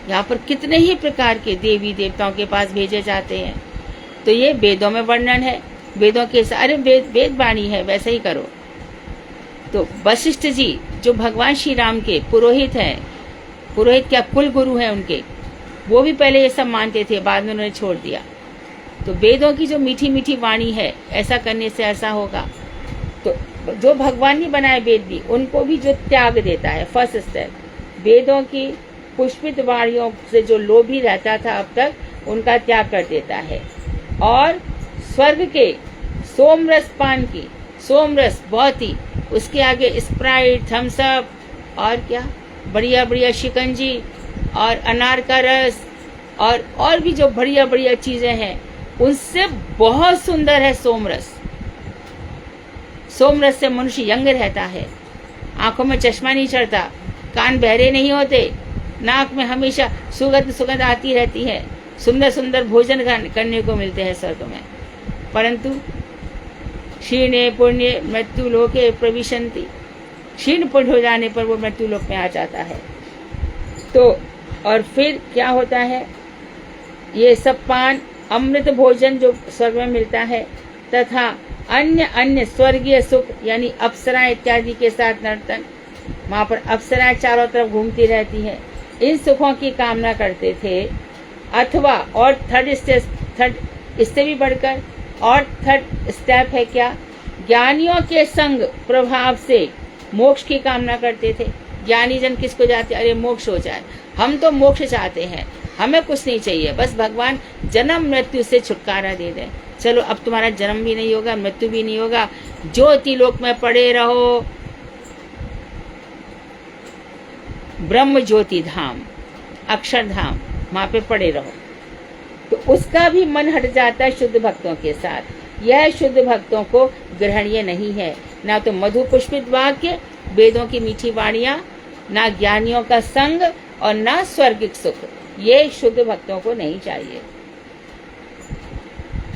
यहाँ पर कितने ही प्रकार के देवी देवताओं के पास भेजे जाते हैं। तो ये वेदों में वर्णन है, वेदों के सारे वेद वाणी है, वैसे ही करो। तो वशिष्ठ जी जो भगवान श्री राम के पुरोहित हैं, पुरोहित क्या कुल गुरु हैं उनके, वो भी पहले ये सब मानते थे, बाद में उन्होंने छोड़ दिया। तो वेदों की जो मीठी मीठी वाणी है, ऐसा करने से ऐसा होगा। तो जो भगवान ही बनाए वेद भी, उनको भी जो त्याग देता है, फर्स्ट स्टेप, वेदों की पुष्पित वाणियों से जो लोभी रहता था अब तक, उनका त्याग कर देता है। और स्वर्ग के सोमरस पान की, सोमरस बहुत ही, उसके आगे स्प्राइट, थम्स अप और क्या बढ़िया बढ़िया शिकंजी और अनार का रस और भी जो बढ़िया बढ़िया चीजें हैं, उनसे बहुत सुंदर है सोमरस। सोमरस से मनुष्य यंग रहता है, आंखों में चश्मा नहीं चढ़ता, कान बहरे नहीं होते, नाक में हमेशा सुगंध आती रहती है, सुंदर सुंदर भोजन करने को मिलते हैं स्वर्ग में। परंतु क्षीणे पुण्य मृत्यु लोके प्रविशन्ति, क्षीण पुण्य हो जाने पर वो मृत्यु लोक में आ जाता है। तो और फिर क्या होता है, ये सब पान, अमृत भोजन जो स्वर्ग में मिलता है, तथा अन्य स्वर्गीय सुख, यानी अप्सराएं इत्यादि के साथ नर्तन, वहां पर अप्सराएं चारों तरफ घूमती रहती हैं, इन सुखों की कामना करते थे। अथवा और थर्ड इससे भी बढ़कर और थर्ड स्टेप है क्या? ज्ञानियों के संग प्रभाव से मोक्ष की कामना करते थे। ज्ञानी जन किसको जाते? अरे मोक्ष हो जाए, हम तो मोक्ष चाहते हैं, हमें कुछ नहीं चाहिए, बस भगवान जन्म मृत्यु से छुटकारा दे दें। चलो अब तुम्हारा जन्म भी नहीं होगा, मृत्यु भी नहीं होगा, ज्योति लोक में पड़े रहो, ब्रह्म ज्योति धाम, अक्षरधाम, वहां पे पड़े रहो। तो उसका भी मन हट जाता है शुद्ध भक्तों के साथ। यह शुद्ध भक्तों को ग्रहणीय नहीं है, ना तो मधु पुष्पित वाक्य, वेदों की मीठी वाणियां, ना ज्ञानियों का संग और ना स्वर्गिक सुख। ये शुद्ध भक्तों को नहीं चाहिए।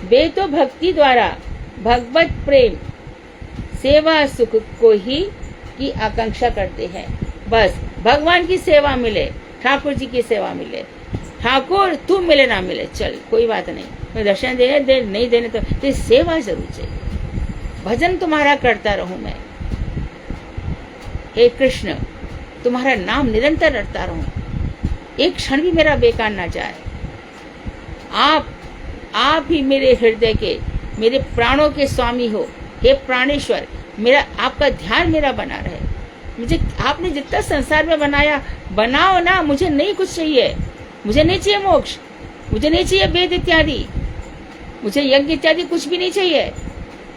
वे तो भक्ति द्वारा भगवत प्रेम सेवा सुख को ही की आकांक्षा करते हैं। बस भगवान की सेवा मिले, ठाकुर जी की सेवा मिले, ठाकुर तू मिले ना मिले चल कोई बात नहीं, मैं दर्शन देने दे नहीं देने तो सेवा जरूर चाहिए, भजन तुम्हारा करता रहूं मैं, हे कृष्ण तुम्हारा नाम निरंतर रटता रहूं, एक क्षण भी मेरा बेकार ना जाए। आप ही मेरे हृदय के, मेरे प्राणों के स्वामी हो, हे प्राणेश्वर, मेरा आपका ध्यान मेरा बना रहे। मुझे आपने जितना संसार में बनाया बनाओ ना, मुझे नहीं कुछ चाहिए, मुझे नहीं चाहिए मोक्ष, मुझे नहीं चाहिए वेद इत्यादि, मुझे यज्ञ इत्यादि कुछ भी नहीं चाहिए।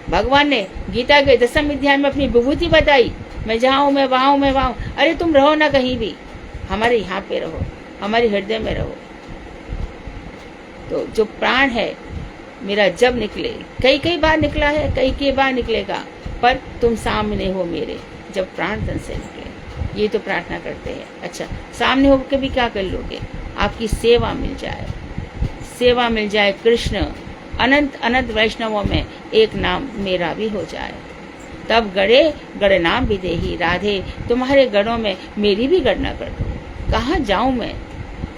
भगवान ने गीता के 10वें अध्याय में अपनी विभूति बताई, मैं जहाँ हूँ मैं वहाँ हूँ मैं वहाँ हूँ। अरे तुम रहो ना कहीं भी, हमारे यहाँ पे रहो, हमारे हृदय में रहो। तो जो प्राण है मेरा जब निकले, कई बार निकला है, कई बार निकलेगा, पर तुम सामने हो मेरे जब प्राण तन से निकले, ये तो प्रार्थना करते हैं। अच्छा सामने होकर भी क्या कर लोगे? आपकी सेवा मिल जाए, सेवा मिल जाए। कृष्ण अनंत अनंत वैष्णवों में एक नाम मेरा भी हो जाए, तब गड़े गड़ नाम भी देही राधे, तुम्हारे गढ़ों में मेरी भी गणना कर दो। कहाँ जाऊं मैं,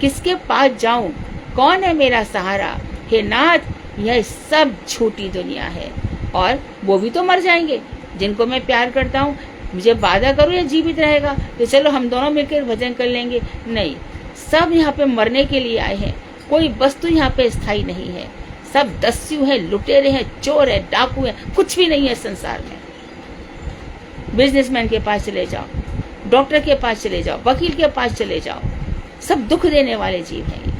किसके पास जाऊं, कौन है मेरा सहारा? हे नाथ, यह सब झूठी दुनिया है, और वो भी तो मर जाएंगे जिनको मैं प्यार करता हूँ। मुझे वादा करो ये जीवित रहेगा तो चलो हम दोनों मिलकर भजन कर लेंगे। नहीं, सब यहाँ पे मरने के लिए आए हैं, कोई वस्तु यहाँ पे स्थायी नहीं है, सब दस्यु हैं, लुटेरे हैं, चोर है, डाकू है, कुछ भी नहीं है संसार में। बिजनेसमैन के पास चले जाओ, डॉक्टर के पास चले जाओ, वकील के पास चले जाओ, सब दुख देने वाले जीव हैं।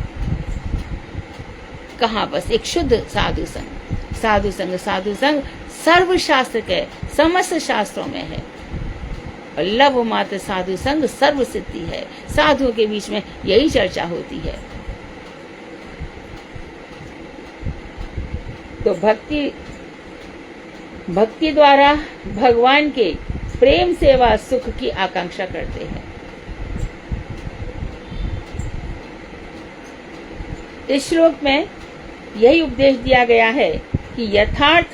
कहाँ? बस एक शुद्ध साधु संग, साधु संग, साधु संग सर्व शास्त्र के समस्त शास्त्रों में है। और लव मात्र साधु संग सर्व सिद्धि है। साधुओं के बीच में यही चर्चा होती है। तो भक्ति द्वारा भगवान के प्रेम सेवा सुख की आकांक्षा करते हैं। इस श्लोक में यही उपदेश दिया गया है कि यथार्थ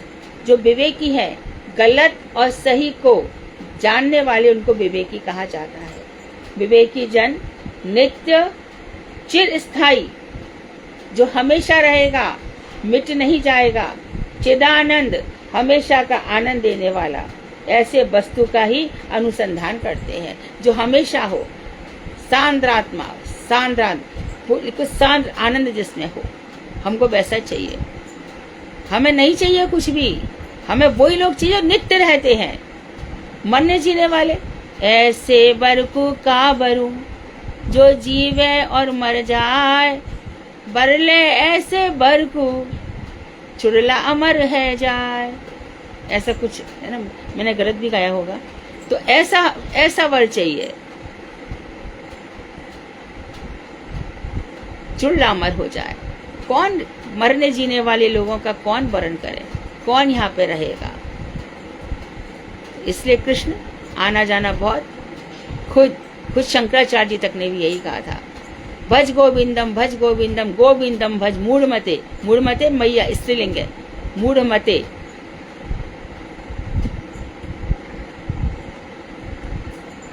जो विवेकी है, गलत और सही को जानने वाले उनको विवेकी कहा जाता है। विवेकी जन नित्य चिर स्थायी, जो हमेशा रहेगा, मिट नहीं जाएगा, चिदानंद, हमेशा का आनंद देने वाला, ऐसे वस्तु का ही अनुसंधान करते हैं जो हमेशा हो, सांद्रात्मा, कुछ शांत आनंद जिसमें हो। हमको वैसा चाहिए, हमें नहीं चाहिए कुछ भी, हमें वही लोग चाहिए नित्य रहते हैं, मरने जीने वाले। ऐसे बरकू का बरू जो जीवे और मर जाए, बरले ऐसे बरकू चुड़ला अमर है जाए। ऐसा कुछ है ना, मैंने गलत भी गाया होगा। तो ऐसा वर चाहिए, चुड़ला अमर हो जाए। कौन मरने जीने वाले लोगों का कौन वर्ण करे, कौन यहाँ पे रहेगा? इसलिए कृष्ण आना जाना बहुत, खुद शंकराचार्य जी तक ने भी यही कहा था, भज गोविंदम गोविंदम भज मूढ़मते मैया स्त्रीलिंग है, मूढ़मते।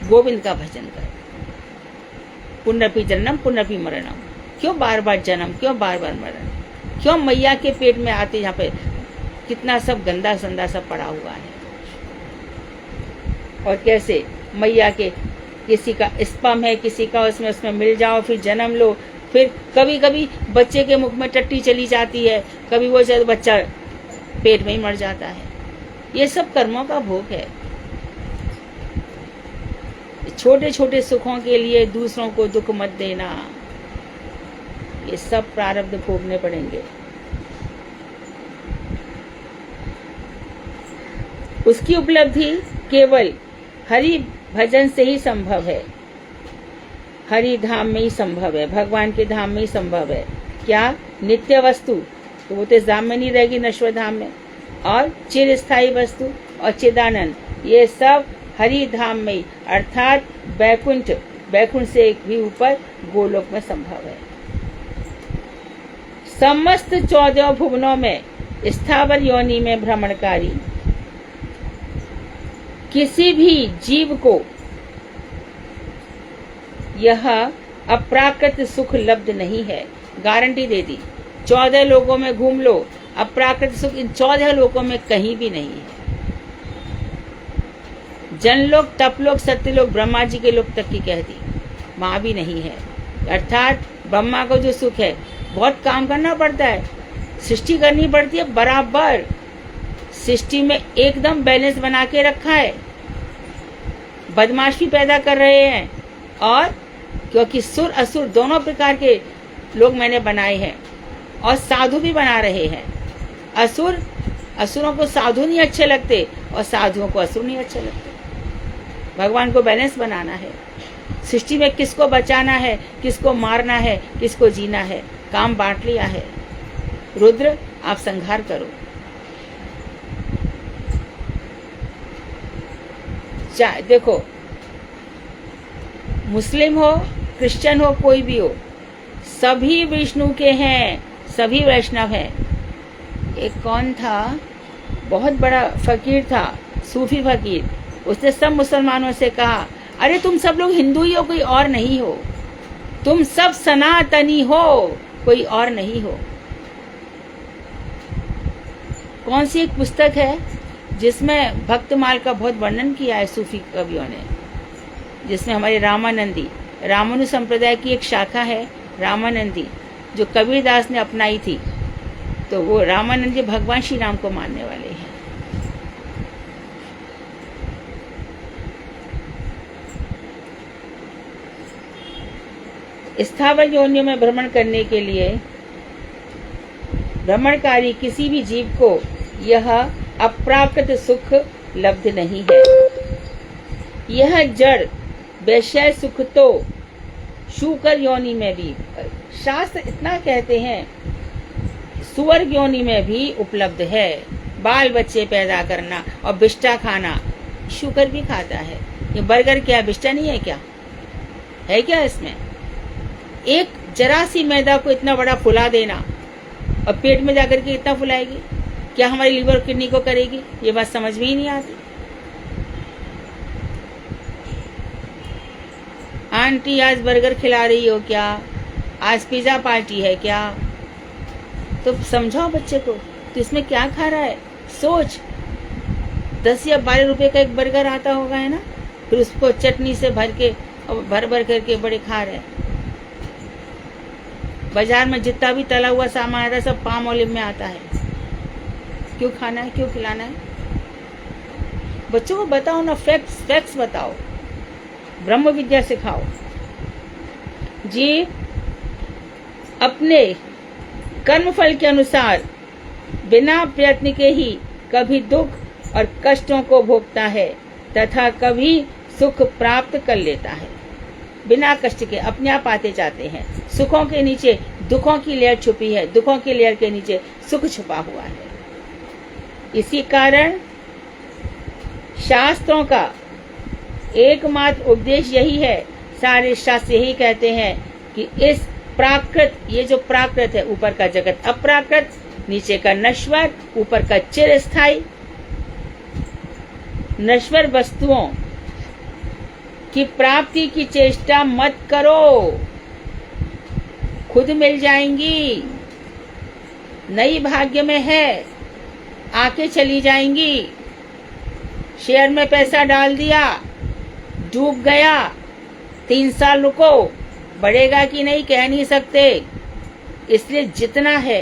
गोविंद का भजन कर, पुनरपि जन्म पुनरपि मरणम। क्यों बार बार जन्म, क्यों बार बार मरण, क्यों मैया के पेट में आते? यहाँ पे कितना सब गंदा संदा सब पड़ा हुआ है। और कैसे मैया के, किसी का स्पर्म है, किसी का उसमें मिल जाओ, फिर जन्म लो, फिर कभी कभी बच्चे के मुख में टट्टी चली जाती है, कभी वो बच्चा पेट में ही मर जाता है। ये सब कर्मों का भोग है। छोटे छोटे सुखों के लिए दूसरों को दुख मत देना, ये सब प्रारब्ध भोगने पड़ेंगे। उसकी उपलब्धि केवल हरि भजन से ही संभव है, हरि धाम में ही संभव है, भगवान के धाम में ही संभव है। क्या? नित्य वस्तु तो वो तो इस धाम में नहीं रहेगी, नश्वर धाम में, और चिर स्थायी वस्तु और चिदानंद, ये सब हरि धाम में ही, अर्थात बैकुंठ, बैकुंठ से भी ऊपर गोलोक में संभव है। समस्त 14 भुवनों में स्थावर योनि में भ्रमणकारी किसी भी जीव को यह अप्राकृत सुख लब्ध नहीं है। गारंटी दे दी, 14 लोगों में घूम लो, अप्राकृत सुख इन 14 लोगों में कहीं भी नहीं है। जनलोक, तपलोक, सत्यलोक, ब्रह्मा जी के लोक तक की कह दी, वहां भी नहीं है। अर्थात ब्रह्मा को जो सुख है, बहुत काम करना पड़ता है, सृष्टि करनी पड़ती है, बराबर सृष्टि में एकदम बैलेंस बना के रखा है। बदमाश भी पैदा कर रहे हैं, और क्योंकि सुर असुर दोनों प्रकार के लोग मैंने बनाए हैं, और साधु भी बना रहे हैं। असुरों को साधु नहीं अच्छे लगते, और साधुओं को असुर नहीं अच्छे लगते। भगवान को बैलेंस बनाना है। सृष्टि में किसको बचाना है, किसको मारना है, किसको जीना है, काम बांट लिया है। रुद्र, आप संहार करो। देखो, मुस्लिम हो, क्रिश्चियन हो, कोई भी हो, सभी विष्णु के हैं, सभी वैष्णव हैं। एक कौन था, बहुत बड़ा फकीर था, सूफी फकीर, उसने सब मुसलमानों से कहा, अरे तुम सब लोग हिंदू ही हो, कोई और नहीं हो, तुम सब सनातनी हो, कोई और नहीं हो। कौन सी एक पुस्तक है जिसमें भक्तमाल का बहुत वर्णन किया है सूफी कवियों ने, जिसमें हमारे रामानु संप्रदाय की एक शाखा है रामानंदी, जो कबीरदास ने अपनाई थी। तो वो रामानंदी भगवान श्री राम को मानने वाले हैं। स्थावर योनियों में भ्रमण करने के लिए भ्रमणकारी किसी भी जीव को यह अप्राकृत सुख लब्ध नहीं है। यह जड़ वैश्य सुख तो शूकर योनि में भी, शास्त्र इतना कहते हैं, सुअर योनि में भी उपलब्ध है। बाल बच्चे पैदा करना और बिष्टा खाना, शूकर भी खाता है। ये बर्गर क्या, बिष्टा नहीं है क्या? है क्या इसमें? एक जरा सी मैदा को इतना बड़ा फुला देना, और पेट में जाकर के इतना फुलाएगी, क्या हमारी लीवर और किडनी को करेगी? ये बात समझ में ही नहीं आती। आंटी आज बर्गर खिला रही हो क्या? आज पिज्जा पार्टी है क्या? तो समझाओ बच्चे को, तो इसमें क्या खा रहा है? सोच, 10 या 12 रुपए का एक बर्गर आता होगा, है ना? फिर उसको चटनी से भर के और भर करके बड़े खा रहे हैं। बाजार में जितना भी तला हुआ सामान आता है, सब पाम ऑलिव में आता है। क्यों खाना है, क्यों खिलाना है? बच्चों को बताओ ना, फैक्ट्स बताओ, ब्रह्म विद्या सिखाओ। जी अपने कर्मफल के अनुसार बिना प्रयत्न के ही कभी दुख और कष्टों को भोगता है तथा कभी सुख प्राप्त कर लेता है। बिना कष्ट के अपने आप आते जाते हैं। सुखों के नीचे दुखों की लेयर छुपी है, दुखों की लेयर के नीचे सुख छुपा हुआ है। इसी कारण शास्त्रों का एकमात्र उपदेश यही है, सारे शास्त्र यही कहते हैं कि इस प्राकृत, ये जो प्राकृत है, ऊपर का जगत अप्राकृत, नीचे का नश्वर, ऊपर का चिरस्थायी, नश्वर वस्तुओं की प्राप्ति की चेष्टा मत करो, खुद मिल जाएंगी। नई भाग्य में है, आके चली जाएंगी। शेयर में पैसा डाल दिया, डूब गया, 3 साल रुको, बढ़ेगा कि नहीं कह नहीं सकते। इसलिए जितना है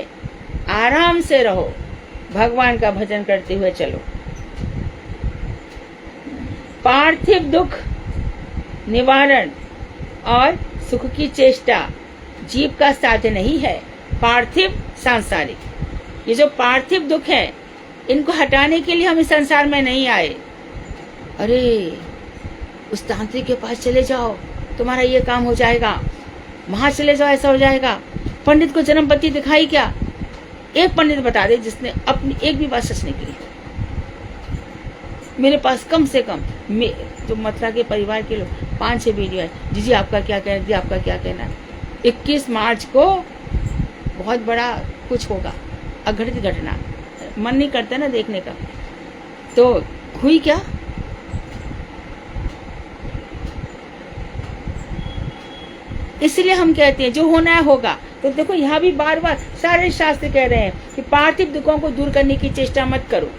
आराम से रहो, भगवान का भजन करते हुए चलो। पार्थिव दुख निवारण और सुख की चेष्टा जीव का साध्य नहीं है। पार्थिव सांसारिक, ये जो पार्थिव दुख है, इनको हटाने के लिए हम इस संसार में नहीं आए। अरे उस तांत्रिक के पास चले जाओ, तुम्हारा ये काम हो जाएगा, वहां चले जाओ ऐसा हो जाएगा। पंडित को जन्म पत्ती दिखाई क्या? एक पंडित बता दे जिसने अपनी एक भी बात सच नहीं की। मेरे पास कम से कम तो मथुरा के परिवार के लोग 5-6 वीडियो है। जी आपका क्या कहना, जी आपका क्या कहना है। 21 मार्च को बहुत बड़ा कुछ होगा, अघटित घटना, मन नहीं करता ना देखने का। तो हुई क्या? इसलिए हम कहते हैं जो होना है होगा। तो देखो यहाँ भी बार बार सारे शास्त्र कह रहे हैं कि पार्थिव दुखों को दूर करने की चेष्टा मत करो।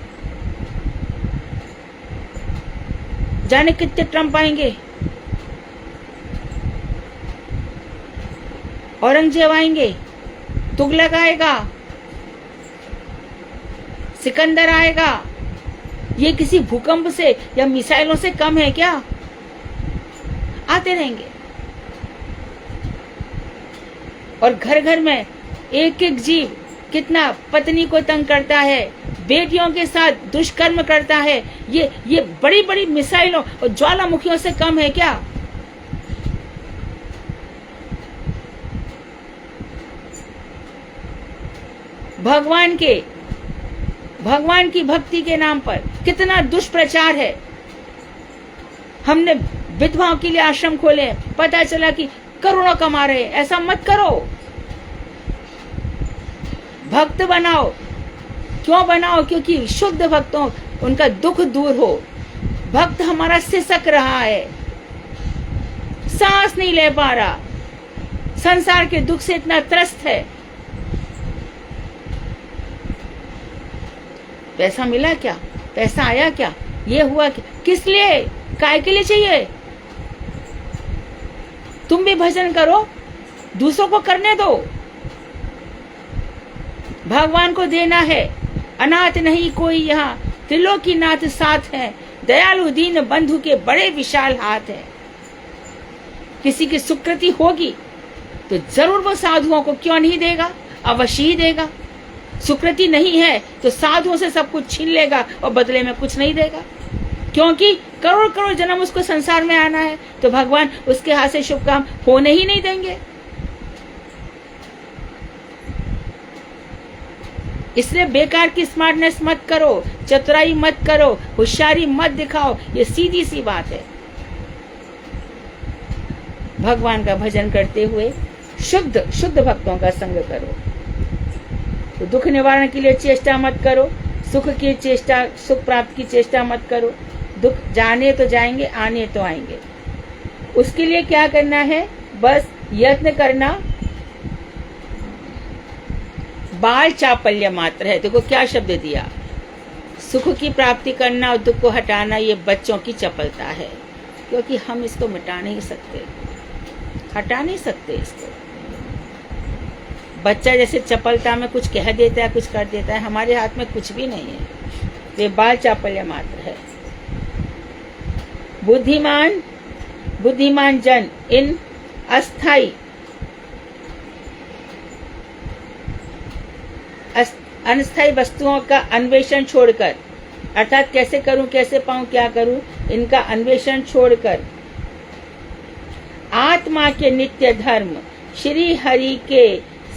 जाने कितने ट्रम्प आएंगे, औरंगजेब आएंगे, तुगलक आएगा, सिकंदर आएगा। ये किसी भूकंप से या मिसाइलों से कम है क्या? आते रहेंगे। और घर घर में एक एक जीव कितना पत्नी को तंग करता है, बेटियों के साथ दुष्कर्म करता है। ये बड़ी बड़ी मिसाइलों और ज्वालामुखियों से कम है क्या? भगवान की भक्ति के नाम पर कितना दुष्प्रचार है। हमने विधवाओं के लिए आश्रम खोले, पता चला कि करोड़ों कमा रहे। ऐसा मत करो, भक्त बनाओ। क्यों बनाओ? क्योंकि शुद्ध भक्तों उनका दुख दूर हो। भक्त हमारा सिसक रहा है, सांस नहीं ले पा रहा, संसार के दुख से इतना त्रस्त है। पैसा मिला क्या? पैसा आया क्या? ये हुआ क्या? किस लिए? काय के लिए चाहिए? तुम भी भजन करो, दूसरों को करने दो। भगवान को देना है। अनाथ नहीं कोई यहाँ, त्रिलोकीनाथ साथ है। दयालु दीन बंधु के बड़े विशाल हाथ है। किसी की सुकृति होगी तो जरूर वो साधुओं को क्यों नहीं देगा? अवश्य ही देगा। सुकृति नहीं है तो साधुओं से सब कुछ छीन लेगा और बदले में कुछ नहीं देगा। क्योंकि करोड़ करोड़ जन्म उसको संसार में आना है, तो भगवान उसके हाथ से शुभ काम होने ही नहीं देंगे। इसलिए बेकार की स्मार्टनेस मत करो, चतुराई मत करो, होशियारी मत दिखाओ। ये सीधी सी बात है। भगवान का भजन करते हुए शुद्ध भक्तों का संग करो। तो दुख निवारण के लिए चेष्टा मत करो, सुख प्राप्त की चेष्टा मत करो। दुख जाने तो जाएंगे, आने तो आएंगे। उसके लिए क्या करना है? बस यत्न करना, बाल चापल्य मात्र है। देखो क्या शब्द दिया, सुख की प्राप्ति करना और दुख को हटाना, ये बच्चों की चपलता है। क्योंकि हम इसको मिटा नहीं सकते, हटा नहीं सकते इसको। बच्चा जैसे चपलता में कुछ कह देता है, कुछ कर देता है, हमारे हाथ में कुछ भी नहीं है। ये बाल चापल्य मात्र है। बुद्धिमान जन इन अनस्थायी वस्तुओं का अन्वेषण छोड़कर, अर्थात कैसे करूं, कैसे पाऊं, क्या करूं, इनका अन्वेषण छोड़कर आत्मा के नित्य धर्म श्री हरि के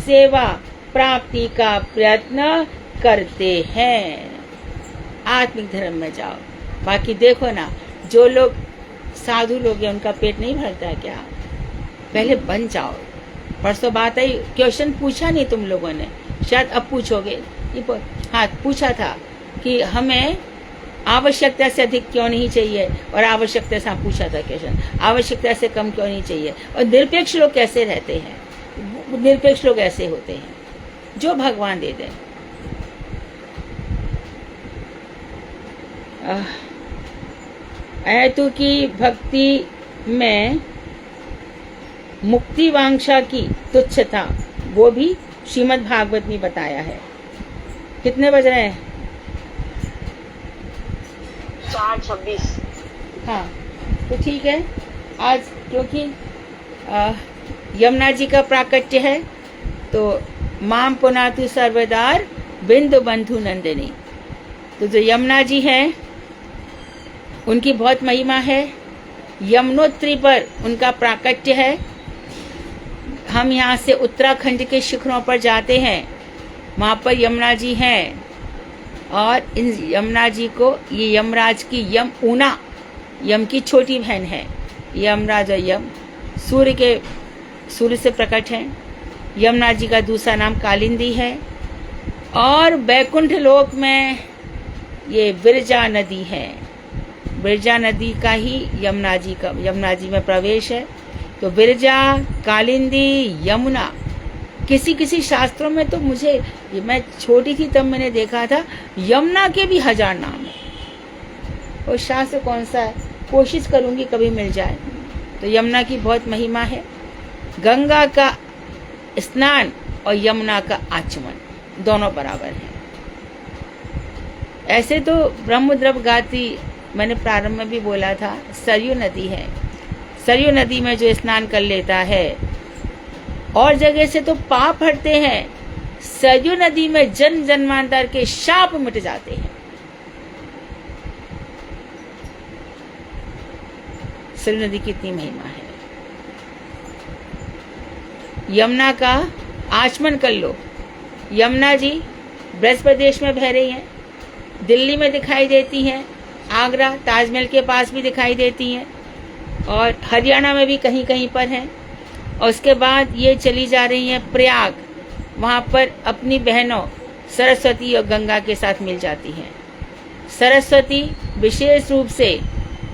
सेवा प्राप्ति का प्रयत्न करते हैं। आत्मिक धर्म में जाओ। बाकी देखो ना, जो लोग साधु लोग हैं उनका पेट नहीं भरता है क्या? पहले बन जाओ। परसों बात आई, क्वेश्चन पूछा नहीं तुम लोगों ने, शायद अब पूछोगे। हाँ, पूछा था कि हमें आवश्यकता से अधिक क्यों नहीं चाहिए, और आवश्यकता से पूछा था क्वेश्चन, आवश्यकता से कम क्यों नहीं चाहिए, और निरपेक्ष लोग कैसे रहते हैं? निरपेक्ष लोग ऐसे होते हैं जो भगवान दे दें। ऐतु की भक्ति में मुक्ति वांछा की तुच्छता, वो भी श्रीमद् भागवत में बताया है। कितने बज रहे हैं? 4:26। हाँ, तो ठीक है। आज क्योंकि यमुना जी का प्राकट्य है, तो माम पुनातु सर्वदार बिंदु बंधु नंदिनी। तो जो यमुना जी हैं उनकी बहुत महिमा है। यमुनोत्री पर उनका प्राकट्य है। हम यहाँ से उत्तराखंड के शिखरों पर जाते हैं, वहाँ पर यमुना जी हैं, और इन यमुना जी को ये यमराज की यमुना, यम की छोटी बहन है। यमराज और यम सूर्य से प्रकट हैं। यमुना जी का दूसरा नाम कालिंदी है, और बैकुंठ लोक में ये विरजा नदी है। विरजा नदी का ही यमुना जी में प्रवेश है। तो विरजा, कालिंदी, यमुना, किसी शास्त्रों में तो मैं छोटी थी तब मैंने देखा था यमुना के भी 1000 नाम है। और शास्त्र कौन सा है, कोशिश करूंगी कभी मिल जाए। तो यमुना की बहुत महिमा है। गंगा का स्नान और यमुना का आचमन दोनों बराबर हैं। ऐसे तो ब्रह्मद्रव गाती, मैंने प्रारंभ में भी बोला था, सरयू नदी है। सरयू नदी में जो स्नान कर लेता है, और जगह से तो पाप हटते हैं, सरयू नदी में जन्म जन्मांतर के शाप मिट जाते हैं। सरयू नदी की इतनी महिमा है। यमुना का आचमन कर लो। यमुना जी ब्रज प्रदेश में बह रही हैं, दिल्ली में दिखाई देती हैं, आगरा ताजमहल के पास भी दिखाई देती हैं, और हरियाणा में भी कहीं कहीं पर हैं। और उसके बाद ये चली जा रही हैं प्रयाग, वहाँ पर अपनी बहनों सरस्वती और गंगा के साथ मिल जाती हैं। सरस्वती विशेष रूप से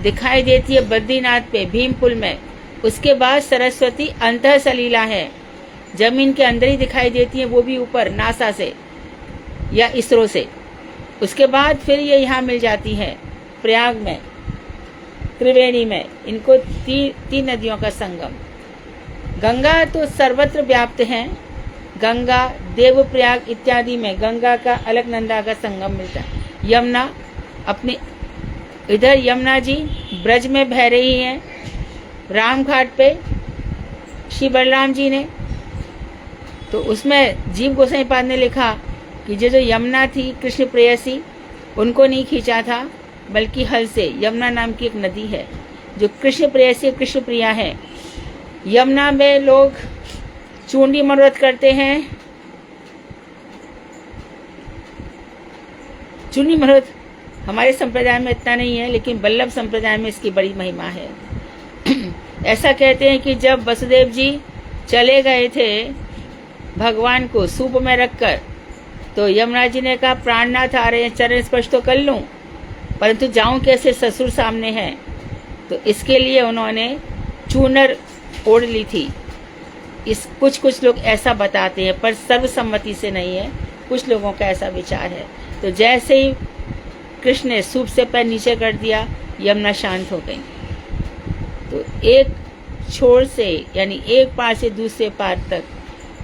दिखाई देती है बद्रीनाथ पे भीमपुल में। उसके बाद सरस्वती अंतः सलीला है, जमीन के अंदर ही दिखाई देती है, वो भी ऊपर नासा से या इसरो से। उसके बाद फिर ये यहाँ मिल जाती हैं प्रयाग में, त्रिवेणी में। इनको तीन नदियों का संगम। गंगा तो सर्वत्र व्याप्त हैं। गंगा देवप्रयाग इत्यादि में गंगा का अलकनंदा का संगम मिलता है। यमुना अपने इधर, यमुना जी ब्रज में बह रही हैं, राम घाट पे श्री बलराम जी ने। तो उसमें जीव गोसाईपाद ने लिखा कि जो यमुना थी कृष्ण प्रेयसी, उनको नहीं खींचा था, बल्कि हल से यमुना नाम की एक नदी है जो कृष्ण प्रेयसी, कृष्ण प्रिया है। यमुना में लोग चूंडी मनोरथ करते हैं। चूंडी मनोरथ हमारे संप्रदाय में इतना नहीं है, लेकिन वल्लभ संप्रदाय में इसकी बड़ी महिमा है। ऐसा कहते हैं कि जब वसुदेव जी चले गए थे भगवान को सूप में रखकर, तो यमुना जी ने कहा प्राणनाथ आ रहे हैं, चरण स्पर्श तो कर लूं, परंतु जाऊं कैसे, ससुर सामने हैं। तो इसके लिए उन्होंने चूनर ओढ़ ली थी। कुछ लोग ऐसा बताते हैं, पर सर्वसम्मति से नहीं है, कुछ लोगों का ऐसा विचार है। तो जैसे ही कृष्ण ने सूप से पैर नीचे कर दिया, यमुना शांत हो गई। तो एक छोर से, यानी एक पार से दूसरे पार तक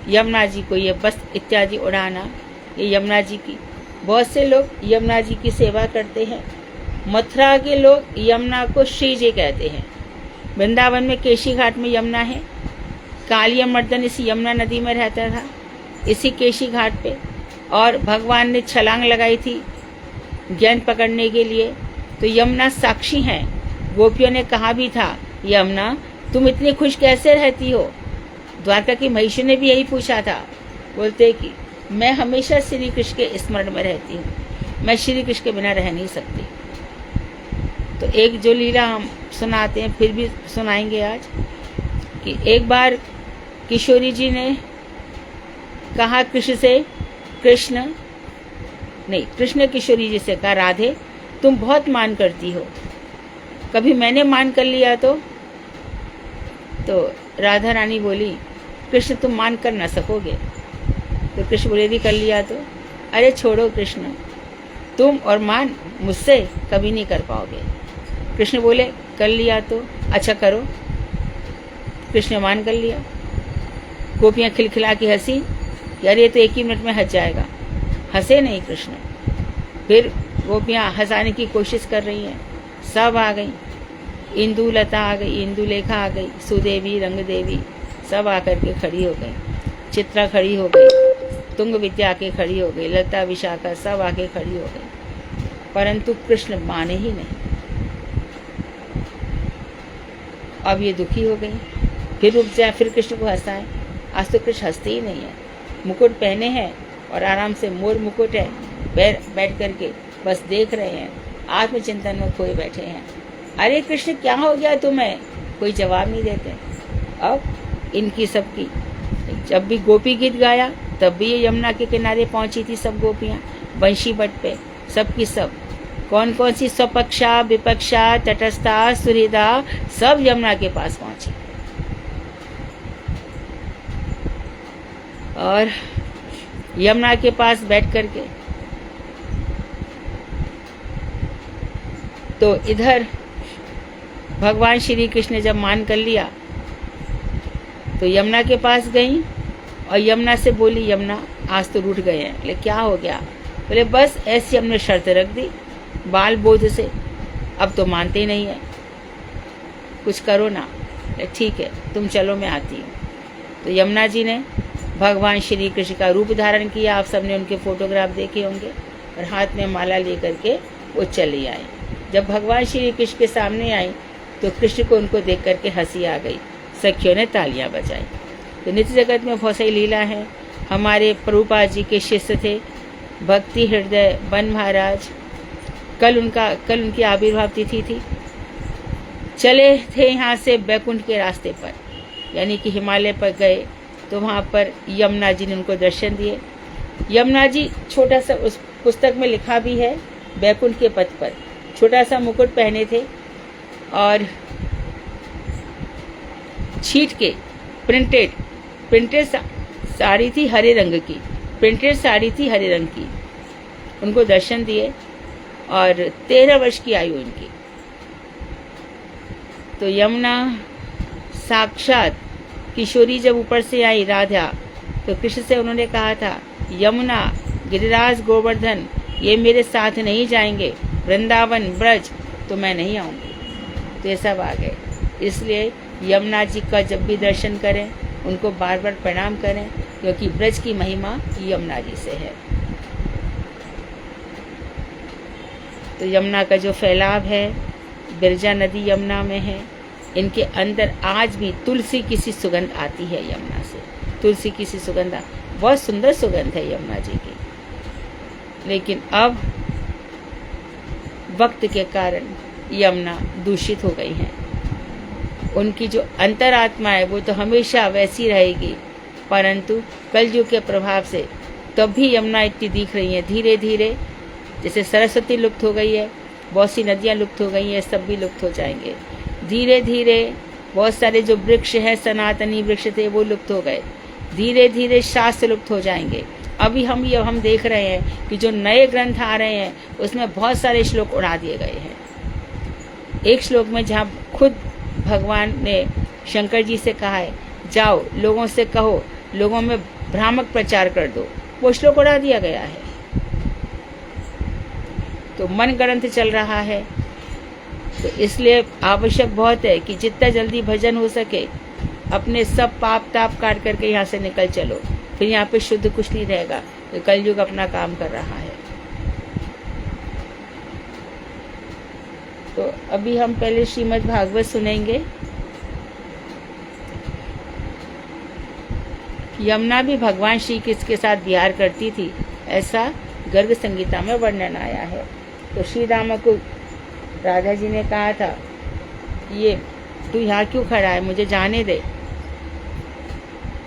यमुना जी को ये वस्त्र इत्यादि उड़ाना, ये यमुना जी की। बहुत से लोग यमुना जी की सेवा करते हैं। मथुरा के लोग यमुना को श्री जी कहते हैं। वृंदावन में केशी घाट में यमुना है। कालिया मर्दन इसी यमुना नदी में रहता था, इसी केशी घाट पे। और भगवान ने छलांग लगाई थी गेंद पकड़ने के लिए, तो यमुना साक्षी हैं। गोपियों ने कहा भी था, यमुना तुम इतनी खुश कैसे रहती हो। द्वारका की महिषी ने भी यही पूछा था। बोलते कि मैं हमेशा श्री कृष्ण के स्मरण में रहती हूँ, मैं श्री कृष्ण के बिना रह नहीं सकती। तो एक जो लीला हम सुनाते हैं, फिर भी सुनाएंगे आज, कि एक बार किशोरी जी ने कहा कृष्ण से, कृष्ण किशोरी जी से कहा, राधे तुम बहुत मान करती हो, कभी मैंने मान कर लिया तो राधा रानी बोली, कृष्ण तुम मान कर ना सकोगे। तो कृष्ण बोले, यदि कर लिया तो, अरे छोड़ो कृष्ण, तुम और मान मुझसे कभी नहीं कर पाओगे। कृष्ण बोले, कर लिया तो अच्छा करो। कृष्ण मान कर लिया। गोपियाँ खिलखिला के हंसी, यार ये तो एक ही मिनट में हंस जाएगा। हंसे नहीं कृष्ण। फिर गोपियाँ हंसाने की कोशिश कर रही हैं, सब आ गई। इंदुलता आ गई, इंदुलेखा आ गई, सुदेवी, रंग देवी सब आकर के खड़ी हो गई। चित्रा खड़ी हो गई, तुंग विद्या आके खड़ी हो गई, लता विशाखा सब आके खड़ी हो गई, परंतु कृष्ण माने ही नहीं। अब ये दुखी हो गई, फिर रुक जाए, फिर कृष्ण को हंसाए। आज तो कृष्ण हंसते ही नहीं है। मुकुट पहने हैं और आराम से मोर मुकुट है, बैठ करके बस देख रहे हैं, आत्मचिंतन में खोए बैठे हैं। अरे कृष्ण क्या हो गया तुम्हें? कोई जवाब नहीं देते। अब इनकी सबकी, जब भी गोपी गीत गाया तब भी ये यमुना के किनारे पहुंची थी सब गोपियां, बंशी बट पे सबकी सब। कौन कौन सी स्वपक्षा, विपक्षा, तटस्था, सुहृदा सब यमुना के पास पहुंची। और यमुना के पास बैठ करके तो इधर भगवान श्री कृष्ण ने जब मान कर लिया तो यमुना के पास गई और यमुना से बोली, यमुना आज तो रूठ गए हैं। बोले क्या हो गया? बोले बस ऐसी हमने शर्त रख दी बाल बोध से, अब तो मानते ही नहीं है, कुछ करो ना। ठीक है तुम चलो, मैं आती हूँ। तो यमुना जी ने भगवान श्री कृष्ण का रूप धारण किया। आप सबने उनके फोटोग्राफ देखे होंगे, और हाथ में माला लेकर के वो चली आई। जब भगवान श्री कृष्ण के सामने आई तो कृष्ण को उनको देख करके हंसी आ गई, सखियों ने तालियां बजाई। तो नित्य जगत में बहुत सारी लीला है। हमारे प्रभुपाद जी के शिष्य थे भक्ति हृदय बन महाराज, कल उनकी आविर्भाव तिथि थी। चले थे यहाँ से बैकुंठ के रास्ते पर, यानी कि हिमालय पर गए तो वहाँ पर यमुना जी ने उनको दर्शन दिए। यमुना जी छोटा सा, उस पुस्तक में लिखा भी है, बैकुंठ के पथ पर छोटा सा मुकुट पहने थे और छीट के प्रिंटेड साड़ी थी हरे रंग की, प्रिंटेड साड़ी थी हरे रंग की। उनको दर्शन दिए और 13 वर्ष की आयु उनकी। तो यमुना साक्षात किशोरी जब ऊपर से आई राधा, तो कृष्ण से उन्होंने कहा था, यमुना गिरिराज गोवर्धन ये मेरे साथ नहीं जाएंगे, वृंदावन ब्रज तो मैं नहीं आऊंगी। तो ये सब आ गए। इसलिए यमुना जी का जब भी दर्शन करें उनको बार बार प्रणाम करें, क्योंकि ब्रज की महिमा यमुना जी से है। तो यमुना का जो फैलाव है, बिरजा नदी यमुना में है, इनके अंदर आज भी तुलसी की सी सुगंध आती है यमुना से। तुलसी की सी सुगंध, बहुत सुंदर सुगंध है यमुना जी की। लेकिन अब वक्त के कारण यमुना दूषित हो गई हैं। उनकी जो अंतरात्मा है वो तो हमेशा वैसी रहेगी, परंतु कलयुग के प्रभाव से तब भी यमुना इतनी दिख रही है। धीरे धीरे जैसे सरस्वती लुप्त हो गई है, बहुत सी नदियाँ लुप्त हो गई हैं, सब भी लुप्त हो जाएंगे। धीरे धीरे बहुत सारे जो वृक्ष हैं, सनातनी वृक्ष थे, वो लुप्त हो गए। धीरे धीरे शास्त्र लुप्त हो जाएंगे। अभी हम देख रहे हैं कि जो नए ग्रंथ आ रहे हैं उसमें बहुत सारे श्लोक उड़ा दिए गए हैं। एक श्लोक में जहाँ खुद भगवान ने शंकर जी से कहा है, जाओ लोगों से कहो, लोगों में भ्रामक प्रचार कर दो, वो श्लोक उड़ा दिया गया है। तो मन ग्रंथ चल रहा है। तो इसलिए आवश्यक बहुत है कि जितना जल्दी भजन हो सके अपने सब पाप ताप काट करके यहाँ से निकल चलो, फिर यहाँ पे शुद्ध कुछ नहीं रहेगा। तो कलयुग अपना काम कर रहा है। तो अभी हम पहले श्रीमद् भागवत सुनेंगे। यमुना भी भगवान श्री कृष्ण के साथ विहार करती थी, ऐसा गर्ग संगीता में वर्णन आया है। तो श्री राम को राधा जी ने कहा था, ये तू यहाँ क्यों खड़ा है, मुझे जाने दे।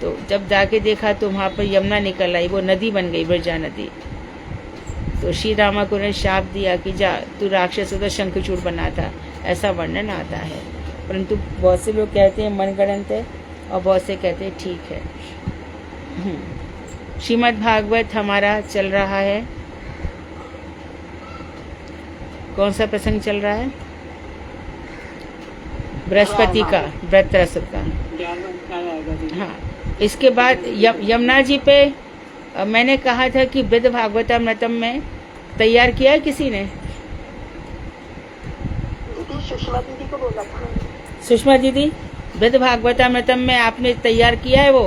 तो जब जाके देखा तो वहाँ पर यमुना निकल आई, वो नदी बन गई, ब्रजा नदी। तो श्री रामा को ने शाप दिया कि जा तू राक्षस तो शंखचूड़ बना था, ऐसा वर्णन आता है। परंतु बहुत से लोग कहते हैं मनगढ़ंत है और बहुत से कहते हैं ठीक है। श्रीमद् भागवत हमारा चल रहा है। कौन सा प्रसंग चल रहा है? बृहस्पति का व्रत रस का। हाँ, इसके बाद यमुना जी पे मैंने कहा था कि वृद्ध भागवतामृतम में तैयार किया है किसी ने? दीदी सुषमा दीदी को बोला था। सुषमा दीदी, वृद्ध भागवतामृतम में आपने तैयार किया है वो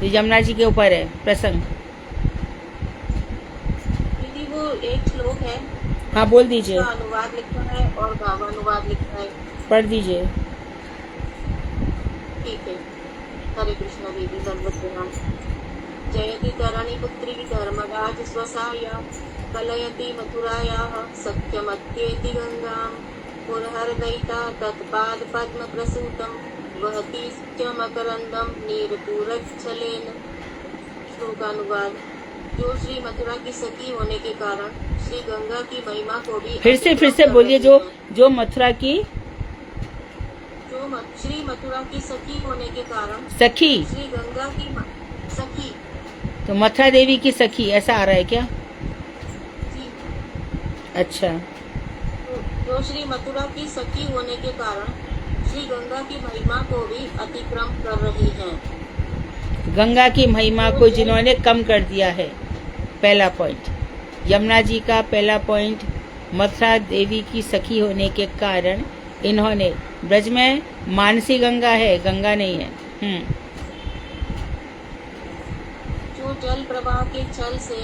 जो यमुना जी के ऊपर है प्रसंग? दीदी वो एक श्लोक है, हाँ बोल दीजिए, उसका अनुवाद लिखा है और भावानुवाद लिखा है। पढ़ दीजिए। ठीक है। हरे कृष्णा दीदी, दंडवत प्रणाम। जयति तरणि पुत्री धर्मराज स्वसाया कलयति मथुरायाः सत्यमत्येति गंगां पुरहरदयिता तत्पाद पद्म प्रसूतं वहति च मकरंदम नीरपूरच्छलेन। श्लोकानुवाद। जो श्री मथुरा की सखी होने के कारण श्री गंगा की महिमा को भी फिर से बोलिए, जो मथुरा की श्री मथुरा की सखी होने के कारण सखी, श्री गंगा की सखी, तो मथुरा देवी की सखी ऐसा आ रहा है क्या? जी, अच्छा, जो श्री मथुरा की सखी होने के कारण श्री गंगा की महिमा को भी अतिक्रम कर रही हैं। गंगा की महिमा को जिन्होंने कम कर दिया है, पहला पॉइंट। यमुना जी का पहला पॉइंट, मथुरा देवी की सखी होने के कारण इन्होंने, ब्रज में मानसी गंगा है, गंगा नहीं है। जो जल प्रवाह के छल से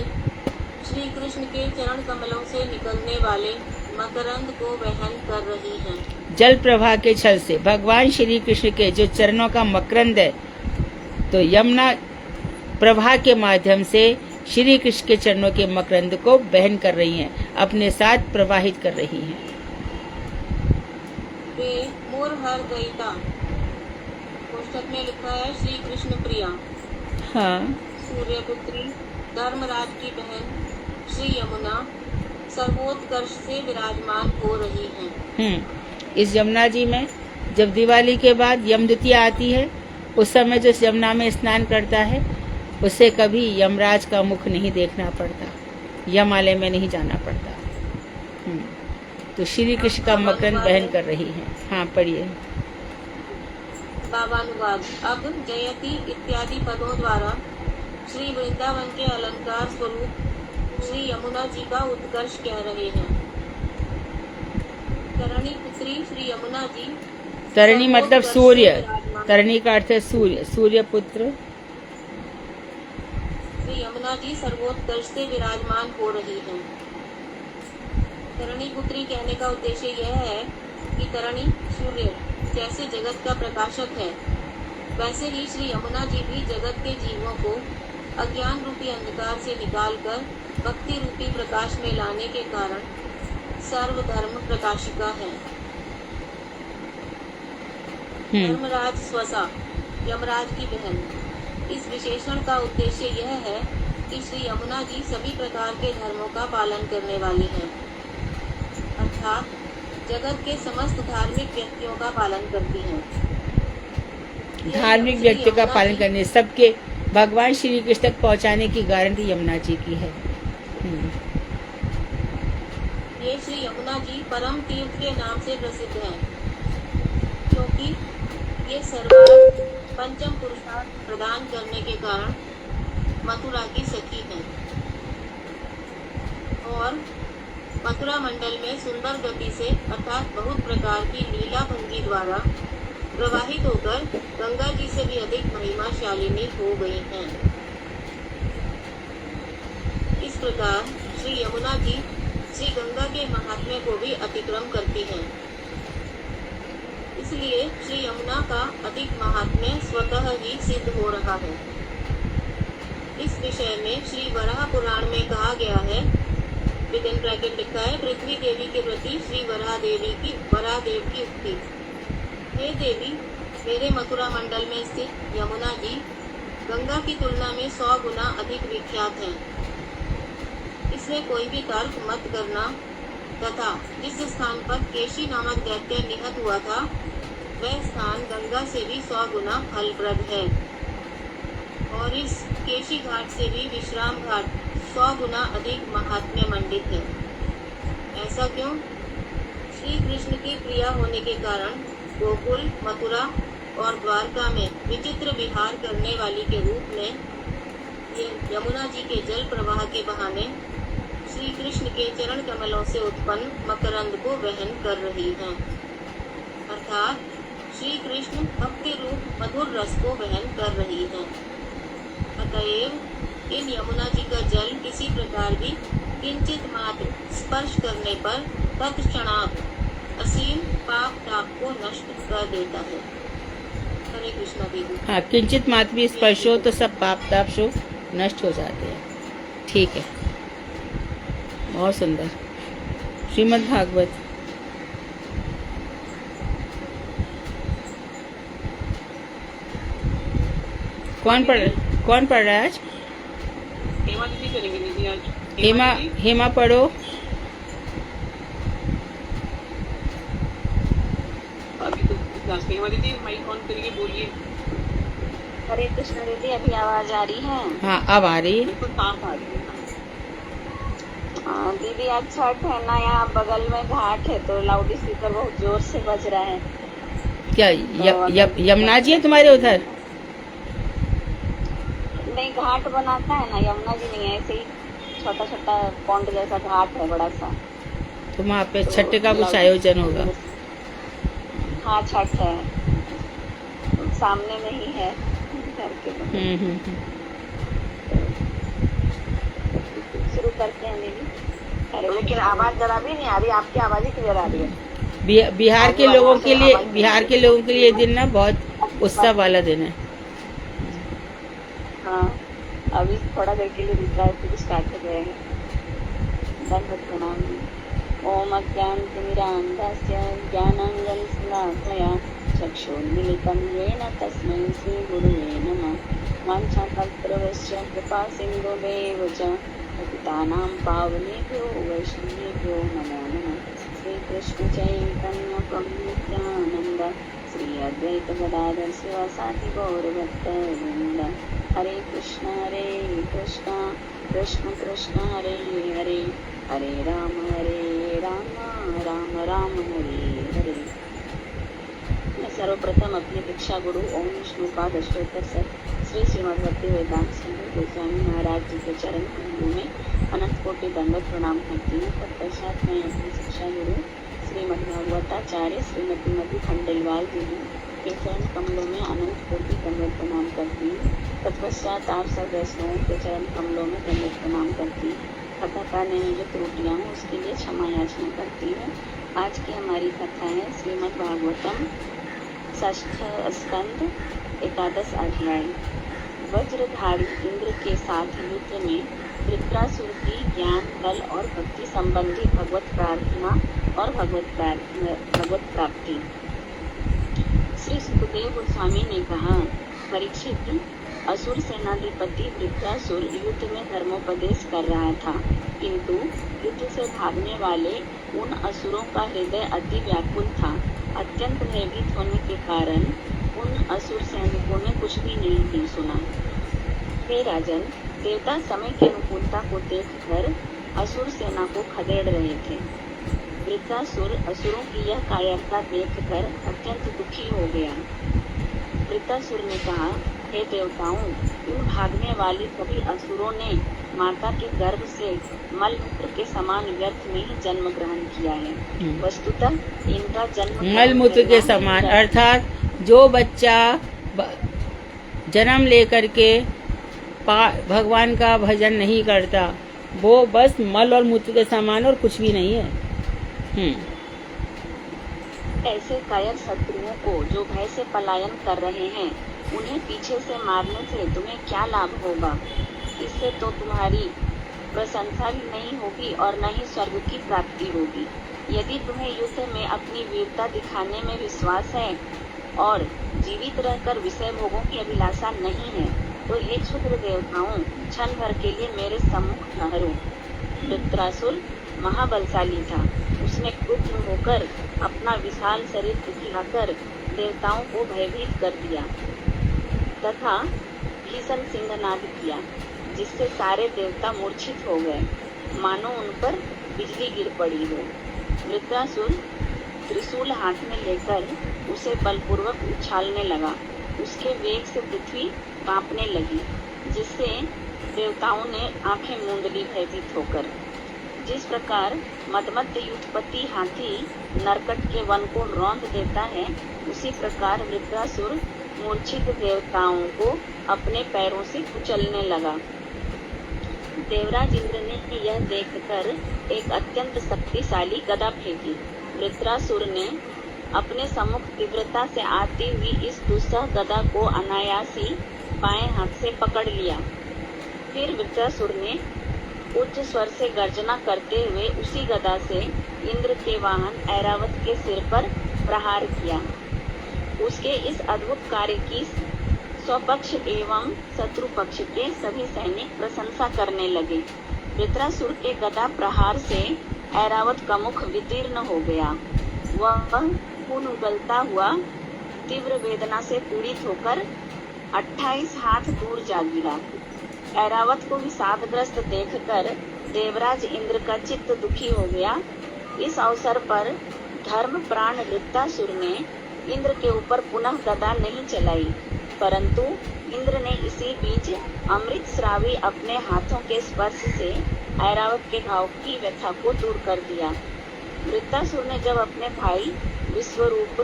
श्री कृष्ण के चरण कमलों से निकलने वाले मकरंद को वहन कर रही हैं। जल प्रवाह के छल से भगवान श्री कृष्ण के जो चरणों का मकरंद है, तो यमुना प्रवाह के माध्यम से श्री कृष्ण के चरणों के मकरंद को वहन कर रही हैं, अपने साथ प्रवाहित कर रही हैं। वे मुरहर दयिता, पुस्तक में लिखा है श्री कृष्ण प्रिया, हाँ, सूर्यपुत्री, धर्मराज की बहन श्री यमुना सर्वोत्कर्ष से विराजमान हो रही हैं। इस यमुना जी में जब दिवाली के बाद यमद्वितीया आती है, उस समय जो इस यमुना में स्नान करता है उसे कभी यमराज का मुख नहीं देखना पड़ता, यमालय में नहीं जाना पड़ता। तो श्री कृष्ण का मकरंद वहन कर रही हैं। हाँ पढ़िए। भावानुवाद। अब जयति इत्यादि पदों द्वारा श्री वृंदावन के अलंकार स्वरूप श्री यमुना जी का उत्कर्ष कह रहे हैं। तरणी पुत्री श्री यमुना जी, तरणी मतलब सूर्य, तरणी का अर्थ है सूर्य, सूर्य पुत्र। श्री यमुना जी सर्वोत्कर्ष से विराजमान हो रही हैं। तरणी पुत्री कहने का उद्देश्य यह है कि तरणी सूर्य जैसे जगत का प्रकाशक है, वैसे ही श्री यमुना जी भी जगत के जीवों को अज्ञान रूपी अंधकार से निकालकर भक्ति रूपी प्रकाश में लाने के कारण सर्वधर्म प्रकाशिका है। धर्मराज स्वसा, यमराज की बहन। इस विशेषण का उद्देश्य यह है कि श्री यमुना जी सभी प्रकार के धर्मों का पालन करने वाली हैं, अर्थात जगत के समस्त धार्मिक व्यक्तियों का पालन करती हैं। धार्मिक व्यक्तियों का पालन करने, सबके भगवान श्री कृष्ण तक पहुंचाने की गारंटी यमुना जी की है। ये श्री यमुना जी परम तीर्थ के नाम से प्रसिद्ध हैं, क्योंकि ये सर्वार्थ पंचम पुरुषार्थ प्रदान करने के कारण मथुरा की सखी हैं और मथुरा मंडल में सुंदर गति से अर्थात बहुत प्रकार की लीला भंगी द्वारा प्रवाहित होकर गंगा जी से भी अधिक महिमाशालिनी हो गई हैं। इस प्रकार श्री यमुना जी श्री गंगा के महात्म्य को भी अतिक्रम करती हैं। इसलिए श्री यमुना का अधिक महात्म्य स्वतः ही सिद्ध हो रहा है। इस विषय में श्री वराह पुराण में कहा गया है, विदिन ब्रैकेट लिखा है, पृथ्वी देवी के प्रति श्री वराह देव की उक्ति। हे देवी, मेरे मथुरा मंडल में स्थित यमुना जी गंगा की तुलना में 100 गुना अधिक विख्यात हैं। इसमें कोई भी तर्क मत करना तथा जिस स्थान पर केशी नामक दैत्य निहत हुआ था वह स्थान गंगा से भी 100 गुना फलप्रद है और इस केशी घाट से भी विश्राम घाट 100 गुना अधिक महात्म्य मंडित है। ऐसा क्यों? श्री कृष्ण की प्रिया होने के कारण गोकुल, मथुरा और द्वारका में विचित्र विहार करने वाली के रूप में यमुना जी के जल प्रवाह के बहाने श्री कृष्ण के चरण कमलों से उत्पन्न मकरंद को वहन कर रही हैं। अर्थात श्री कृष्ण भक्ति रूप मधुर रस को वहन कर रही हैं। अतएव इन यमुना जी का जल किसी प्रकार भी किंचित मात्र स्पर्श करने पर तत्क्षणात् असीम पाप ताप को नष्ट कर देता है। हरे कृष्णा दीदी। हाँ, किंचित मात्र भी स्पर्श हो तो सब पाप ताप शोक नष्ट हो जाते हैं। ठीक है, बहुत सुंदर। श्रीमद् भागवत। कौन पढ़ रहा है आज? हेमा दीदी करेंगे दीदी आज। हेमा पढ़ो। अभी तो क्लास में हेमा दीदी माइक ऑन करिए, बोलिए। हरे कृष्ण दीदी, अभी आवाज आ रही है? हाँ, अब आ रही है। बिल्कुल साफ आ रही है। दीदी आज छठ है ना, यहाँ बगल में घाट है तो लाउड स्पीकर बहुत जोर से बज रहा है। क्या यमुना जी है तुम्हारे उधर? नहीं, घाट बनाता है ना, यमुना जी नहीं है, ऐसे ही छोटा छोटा पॉन्ड जैसा घाट है बड़ा सा। तो वहाँ पे छठ का कुछ आयोजन होगा? हाँ, छठ है, सामने में ही है घर के। शुरू करते हैं दीदी। लेकिन आवाज जरा भी नहीं आ रही, आपकी आवाज ही क्लियर आ रही है। बिहार के लोगों के लिए ये दिन ना बहुत उत्सव वाला दिन है। हाँ, अभी थोड़ा देर के लिए दूसरा फिर स्टार्ट हो जाएगा। दंडवत प्रणाम। ओम अज्ञानतिमिरान्धस्य ज्ञानाञ्जनशलाकया चक्षुर्मिलितं येन तस्मै श्रीगुरुवे नमः। वाञ्छाकल्पतरुश्च कृपासिन्धुभ्येव च पतितानां पावनेभ्यो वैष्णवेभ्यो नमो नमः। श्रीकृष्ण चैतन्य प्रभु नित्यानन्द श्री अद्वैत गदाधर शिवासादि गौरभक्तवृन्द। हरे कृष्ण कृष्ण कृष्ण हरे हरे, हरे राम राम राम हरे हरे। मैं सर्वप्रथम अपने दीक्षा गुरु ओम श्लोकादशोत्तर श्री श्रीमद् भक्ति वेदांत सिंधु गोस्वामी महाराज जी के चरण कमलों में अनंत कोटि दंडवत प्रणाम करती हूँ। तत्पश्चात मैं अपनी शिक्षा गुरु श्रीमद् भागवताचार्य श्रीमती मधु खंडेलवाल जी के चरण कमलों में अनंत कोटि दंडवत प्रणाम करती हूँ। तत्पश्चात आप सब वैष्णवों के चरण कमलों में दंडवत प्रणाम करती हूँ। कथा करने में जो त्रुटियाँ हों उसके लिए क्षमा याचना करती हूँ। आज की हमारी कथा है श्रीमद् भागवतम षष्ठ स्कंद एकादश अध्याय। वज्रधारी इंद्र के साथ युद्ध में वृत्रासुर की ज्ञान, बल और भक्ति संबंधी भगवत प्रार्थना और भगवत प्राप्ति। श्री सुखदेव गोस्वामी ने कहा, परीक्षित, असुर सेनाधिपति वृत्रासुर युद्ध में धर्मोपदेश कर रहा था, किंतु युद्ध से भागने वाले उन असुरों का हृदय अति व्याकुल था। अत्यंत भयभीत होने के कारण उन असुर सैनिकों ने कुछ भी नहीं सुना। हे राजन, देवता समय की अनुकूलता को देखकर असुर सेना को खदेड़ रहे थे। वृत्रासुर असुरों की यह कायरता देखकर अत्यंत दुखी हो गया। वृत्रासुर ने कहा, हे देवताओं, इन भागने वाले सभी असुरों ने माता के गर्भ से मलमूत्र के समान व्यर्थ में ही जन्म ग्रहण किया है। वस्तुतः इनका जन्म मलमूत्र के समान, अर्थात जो बच्चा जन्म लेकर के भगवान का भजन नहीं करता वो बस मल और मूत्र के समान और कुछ भी नहीं है। ऐसे कायर शत्रुओं को जो भय से पलायन कर रहे हैं, उन्हें पीछे से मारने से तुम्हें क्या लाभ होगा? इससे तो तुम्हारी प्रशंसा भी नहीं होगी और न ही स्वर्ग की प्राप्ति होगी। यदि तुम्हें युद्ध में अपनी वीरता दिखाने में विश्वास है और जीवित रहकर विषय भोगों की अभिलाषा नहीं है, तो हे क्षुद्र देवताओं, क्षण भर के लिए मेरे सम्मुख ठहरो। वृत्रासुर महाबलशाली था। उसने क्रुद्ध होकर अपना विशाल शरीर दिखाकर देवताओं को भयभीत कर दिया तथा भीषण सिंहनाद किया, जिससे सारे देवता मूर्छित हो गए, मानो उन पर बिजली गिर पड़ी हो। वृत्रासुर त्रिशूल हाथ में लेकर उसे बलपूर्वक उछालने लगा उसके वेग से पृथ्वी कांपने लगी, जिससे देवताओं ने आंखें मूंद ली भयभीत होकर। जिस प्रकार मदमत्त युद्धपति हाथी नरकट के वन को रौंद देता है, उसी प्रकार वृत्रासुर मूर्छित देवताओं को अपने पैरों से कुचलने लगा। देवराज इंद्र ने यह देखकर एक अत्यंत शक्तिशाली गदा फेंकी। वृत्रासुर ने अपने सम्मुख तीव्रता से आती हुई इस दुस्सह गदा को अनायास ही बाएं हाथ से पकड़ लिया। फिर वृत्रासुर ने उच्च स्वर से गर्जना करते हुए उसी गदा से इंद्र के वाहन ऐरावत के सिर पर प्रहार किया। उसके इस अद्भुत कार्य की स्वपक्ष एवं शत्रु पक्ष के सभी सैनिक प्रशंसा करने लगे। वृत्रासुर के गदा प्रहार से ऐरावत का मुख विदीर्ण हो गया। वह खून उगलता हुआ तीव्र वेदना से पीड़ित होकर 28 हाथ दूर जा गिरा। ऐरावत को विषादग्रस्त देखकर देवराज इंद्र का चित्त दुखी हो गया। इस अवसर पर धर्म प्राण वृत्रासुर ने इंद्र के ऊपर पुनः गदा नहीं चलाई, परंतु इंद्र ने इसी बीच अमृत श्रावी अपने हाथों के स्पर्श से ऐरावत के घाव की व्यथा को दूर कर दिया। वृत्रासुर ने जब अपने भाई विश्वरूप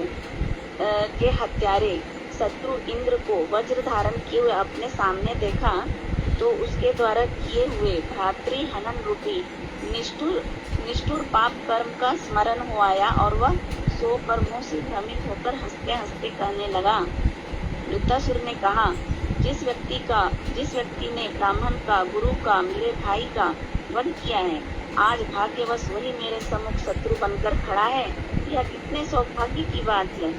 के हत्यारे शत्रु इंद्र को वज्र धारण किए हुए अपने सामने देखा, तो उसके द्वारा किए हुए भ्रातृ हनन रूपी निष्ठुर पाप कर्म का स्मरण हो आया और वह सो कर्मों से भ्रमित होकर हंसते हंसते कहने लगा। वृत्रासुर ने कहा, जिस व्यक्ति ने ब्राह्मण का, गुरु का, मेरे भाई का वध किया है, आज भाग्यवश वही मेरे सम्मुख शत्रु बनकर खड़ा है। यह कितने सौभाग्य की बात है।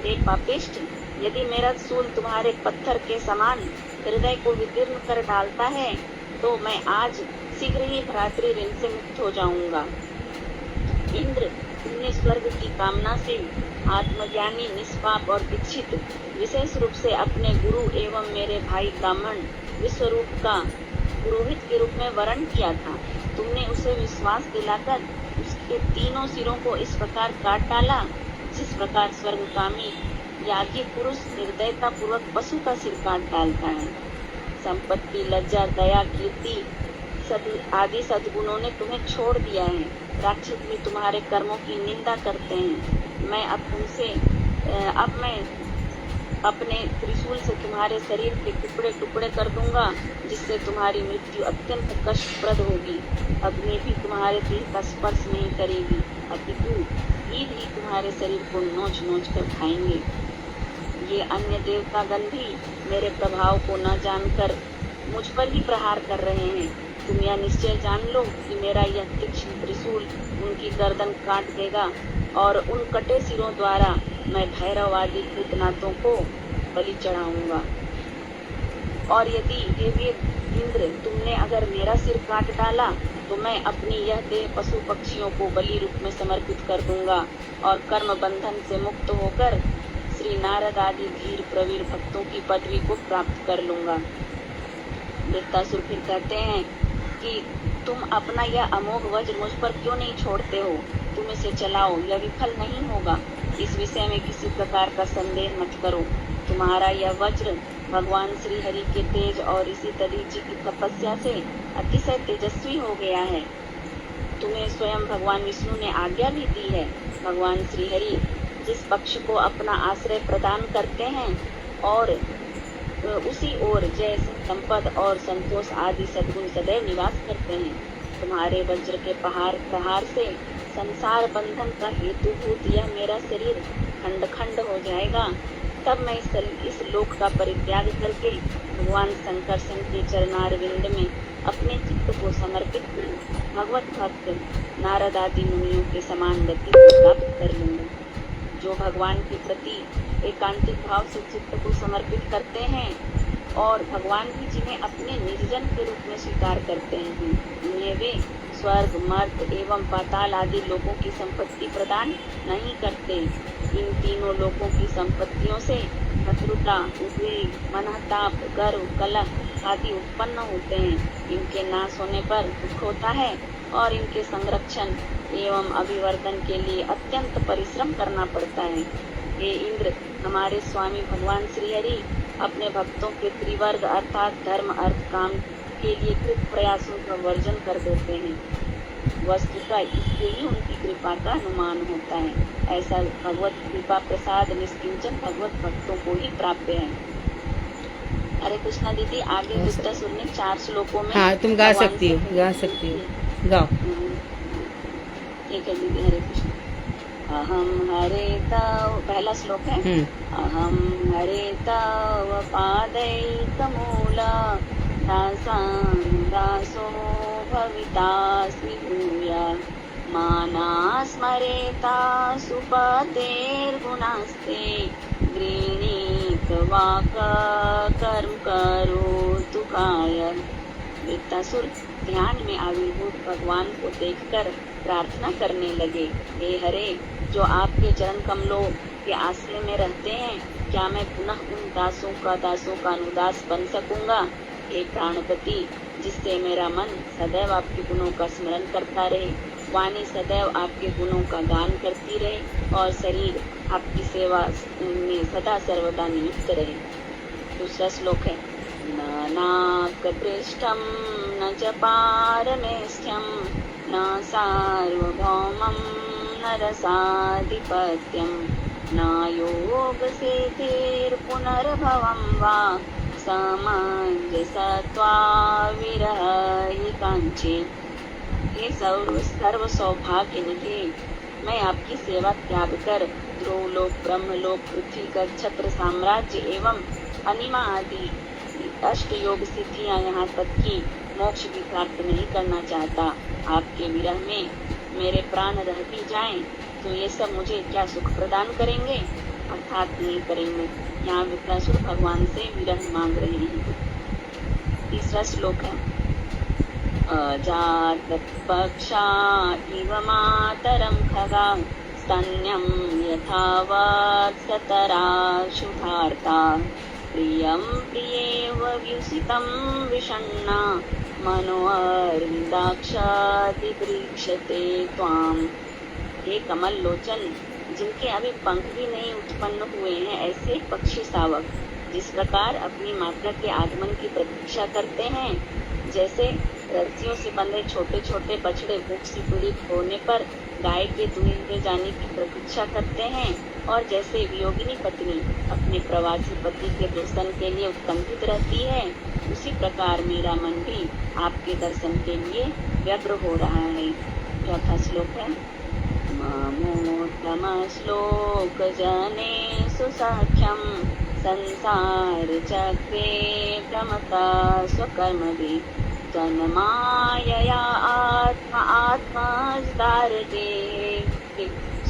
रे पापिष्ठ, यदि मेरा शूल तुम्हारे पत्थर के समान हृदय को विदीर्ण कर डालता है, तो मैं आज शीघ्र ही भ्रातृ ऋण से मुक्त हो जाऊंगा। इंद्र, तुमने स्वर्ग की कामना से आत्मज्ञानी, निष्पाप और दीक्षित, विशेष रूप से अपने गुरु एवं मेरे भाई ब्राह्मण विश्वरूप का पुरोहित के रूप में वरण किया था। तुमने उसे विश्वास दिलाकर उसके तीनों सिरों को इस प्रकार काट डाला, जिस प्रकार स्वर्गगामी यागी पुरुष निर्दयता पूर्वक पशु का सिर काट डालता है। संपत्ति, लज्जा, दया, कीर्ति आदि सद्गुणों ने तुम्हें छोड़ दिया है। राक्षस भी तुम्हारे कर्मों की निंदा करते हैं। मैं अपने त्रिशूल से तुम्हारे शरीर के टुकड़े टुकड़े कर दूंगा, जिससे तुम्हारी मृत्यु अत्यंत कष्टप्रद होगी। अग्नि भी तुम्हारे देह का स्पर्श नहीं करेगी, अपितु कीट ही तुम्हारे शरीर को नोच नोच कर खाएंगे। ये अन्य देवतागण भी मेरे प्रभाव को न जानकर मुझ पर ही प्रहार कर रहे हैं। तुम यह निश्चय जान लो कि मेरा यह तीक्ष्ण त्रिशूल उनकी गर्दन काट देगा और उन कटे सिरों द्वारा मैं भैरव आदि भूतनाथों को बलि चढ़ाऊंगा। और यदि हे वीर इंद्र, तुमने अगर मेरा सिर काट डाला, तो मैं अपनी यह देह पशु पक्षियों को बलि रूप में समर्पित कर दूंगा और कर्म बंधन से मुक्त होकर श्री नारद आदि धीर प्रवीर भक्तों की पदवी को प्राप्त कर लूंगा। वृत्रासुर फिर कहते हैं कि तुम अपना यह अमोघ वज्र मुझ पर क्यों नहीं छोड़ते हो? तुम इसे चलाओ, यह विफल नहीं होगा। इस विषय में किसी प्रकार का संदेह मत करो। तुम्हारा यह वज्र भगवान श्री हरि के तेज और ऋषि दधीचि की तपस्या से अतिशय तेजस्वी हो गया है। तुम्हें स्वयं भगवान विष्णु ने आज्ञा भी दी है। भगवान श्री हरि जिस पक्ष को अपना आश्रय प्रदान करते हैं और उसी ओर जय, संपद और संतोष आदि सद्गुण सदैव निवास करते हैं। तुम्हारे वज्र के प्रहार से संसार बंधन का हेतुभूत यह मेरा शरीर खंड खंड हो जाएगा। तब मैं इस लोक का परित्याग करके भगवान शंकर के चरणारविंद में अपने चित्त को समर्पित भगवत भक्त नारद आदि मुनियों के समान गति को प्राप्त कर लूंगा। जो भगवान के प्रति एकांतिक भाव से चित्त को समर्पित करते हैं और भगवान भी जिन्हें अपने निर्जन के रूप में स्वीकार करते हैं, उन्हें वे स्वर्ग, मर्त एवं पाताल आदि लोगों की संपत्ति प्रदान नहीं करते। इन तीनों लोगों की संपत्तियों से शत्रुता, उद्वेग, मनहताप, गर्व, कलह आदि उत्पन्न होते हैं। इनके नाश होने पर दुख होता है और इनके संरक्षण एवं अभिवर्धन के लिए अत्यंत परिश्रम करना पड़ता है। हे इंद्र, हमारे स्वामी भगवान श्री हरि अपने भक्तों के त्रिवर्ग अर्थात धर्म अर्थ काम के लिए कृत प्रयासों का वर्जन कर देते हैं। वस्तुतः इससे ही उनकी कृपा का अनुमान होता है। ऐसा भगवत कृपा प्रसाद निष्किंचन भगवत भक्तों को ही प्राप्त है। हरे कृष्णा दीदी, आगे वृत्तासुर ने 4 श्लोकों में हाँ, तुम गा भगवान सकती से हो, गा सकती हो, गाओ। ठीक है दीदी। हरे कृष्ण। अहम हरे तव, पहला श्लोक है। अहम हरे तव पादैकमूला दासो भवितास्मि भूया मानास्मरेता सुपतेर्गुणास्ते गृहीत वाक कर्म करोतु कायं। वृत्तासुर ध्यान में आविर्भूत भगवान को देखकर प्रार्थना करने लगे, हे हरे, जो आपके चरण कमलों के आश्रय में रहते हैं, क्या मैं पुनः उन दासों का अनुदास बन सकूंगा? हे प्राणपति, जिससे मेरा मन सदैव आपके गुणों का स्मरण करता रहे, वाणी सदैव आपके गुणों का गान करती रहे और शरीर आपकी सेवा में सदा सर्वदा नियुक्त रहे। दूसरा श्लोक है। न नाकपृष्ठं न च पारमेष्ठ्यं न सार्वभौमं न रसाधिपत्यं न योगसिद्धिर्पुनर्भवं वा समञ्जसत्वा विरहि कांक्षे। हे सर्व सौभाग्य निधि, मैं आपकी सेवा त्याग कर ध्रुवलोक, ब्रह्मलोक, पृथ्वी का छत्र साम्राज्य एवं अनिमा आदि अष्ट योग सिद्धियां, यहाँ तक कि मोक्ष भी प्राप्त नहीं करना चाहता। आपके विरह में मेरे प्राण रह भी जाएं, तो ये सब मुझे क्या सुख प्रदान करेंगे? अर्थात नहीं करेंगे। यहाँ वृत्रासुर भगवान से विरह मांग रहे हैं। तीसरा श्लोक है। अजात पक्षा इव मातरम खगा स्तन्यं यथावत् सतरा शुभार्ता प्रियं प्रियेव व्युसितं विषण्णा मनोर्विदाक्षाति वृक्षते त्वाम्। हे कमल लोचन, जिनके अभी पंख भी नहीं उत्पन्न हुए हैं, ऐसे पक्षी शावक जिस प्रकार अपनी माता के आगमन की प्रतीक्षा करते हैं, जैसे रस्सियों से बंधे छोटे छोटे बछड़े भूख से पीड़ित होने पर गाय के दूध जाने की प्रतीक्षा करते हैं, और जैसे वियोगिनी पत्नी अपने प्रवासी पति के दर्शन के लिए उत्कंठित रहती है, उसी प्रकार मेरा मन भी आपके दर्शन के लिए व्यग्र हो रहा है। चौथा श्लोक है। ममोत्तम श्लोक जने सुसख्यम संसार चक्रे भ्रमता स्वकर्मभि तन्मायया आत्मस्तारते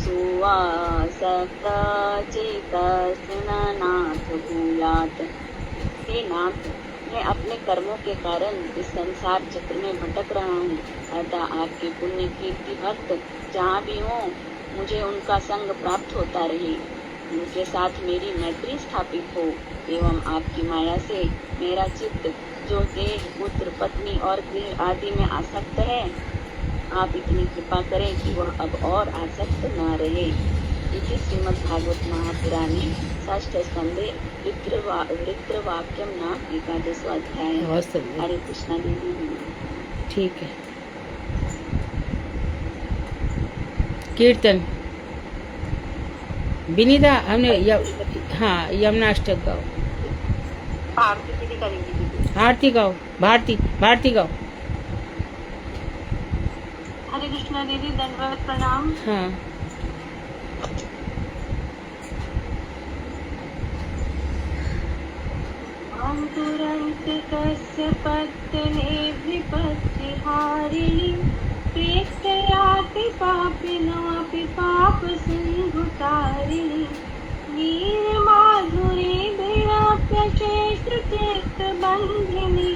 सुवासक्त चेतस्नाथ भूयात्। हे नाथ, मैं अपने कर्मों के कारण इस संसार चक्र में भटक रहा हूँ, अतः आपके पुण्य कीर्ति भक्त जहाँ भी हो, मुझे उनका संग प्राप्त होता रहे, उनके साथ मेरी मैत्री स्थापित हो, एवं आपकी माया से मेरा चित्त जो देह, पुत्र, पत्नी और गृह आदि में आसक्त है, आप इतनी कृपा करें कि वह अब और आसक्त न रहे। इति श्रीमद्भागवत महापुराणे षष्ठ स्कंदे वृत्रवाक्यम नाम 11वां अध्याय। हरे कृष्णा देवी। ठीक है। कीर्तन विनीता, हमने हाँ यमुनाष्टक गाओ। आरती दीदी करेंगी दीदी। आरती गाओ, भारती गाओ। हरे कृष्णा दीदी, दंडवत प्रणाम। हाँ। अंकुरंत कस्य पत्तने विपत्तिहारिणी प्रेक्षयाति पापिनापि पाप सिन्धुतारिणी वीरमाधुरी विरप्यचेष्टचित्तबन्धिनी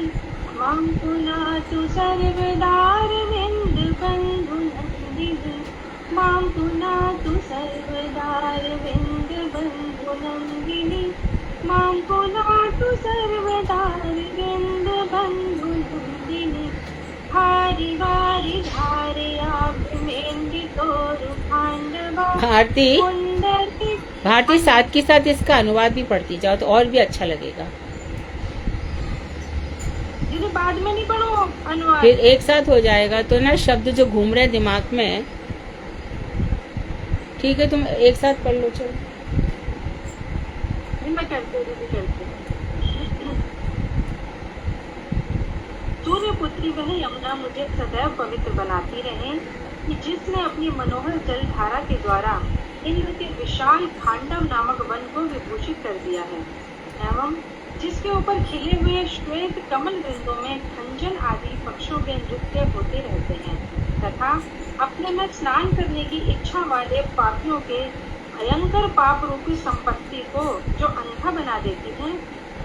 मां पुनातु सर्वदारविन्दबन्धुनन्दिनी मां पुनातु सर्वदारविन्दबन्धुनन्दिनी मां पुनातु सर्वदारविन्दबन्धुनन्दिनी हारि वारि धारयाभिमेन्दितोरुखाण्डवा आरती पुण्डरीक भारती साथ के साथ इसका अनुवाद भी पढ़ती जाओ तो और भी अच्छा लगेगा। दीदी बाद में नहीं पढ़ो अनुवाद। फिर एक साथ हो जाएगा तो ना शब्द जो घूम रहे दिमाग में। ठीक है, तुम एक साथ पढ़ लो। चलो मैं करती हूँ दीदी, करती हूँ। सूर्य पुत्री वह यमुना मुझे सदैव पवित्र बनाती रहे कि जिसने अपनी मनोहर जल धारा के द्वारा इंद्र के विशाल खांडव नामक वन को विभूषित कर दिया है एवं जिसके ऊपर खिले हुए श्वेत कमल वृंदों में खंजन आदि पक्षों के नृत्य होते रहते हैं तथा अपने में स्नान करने की इच्छा वाले पापियों के भयंकर पाप रूपी संपत्ति को जो अंधा बना देती है,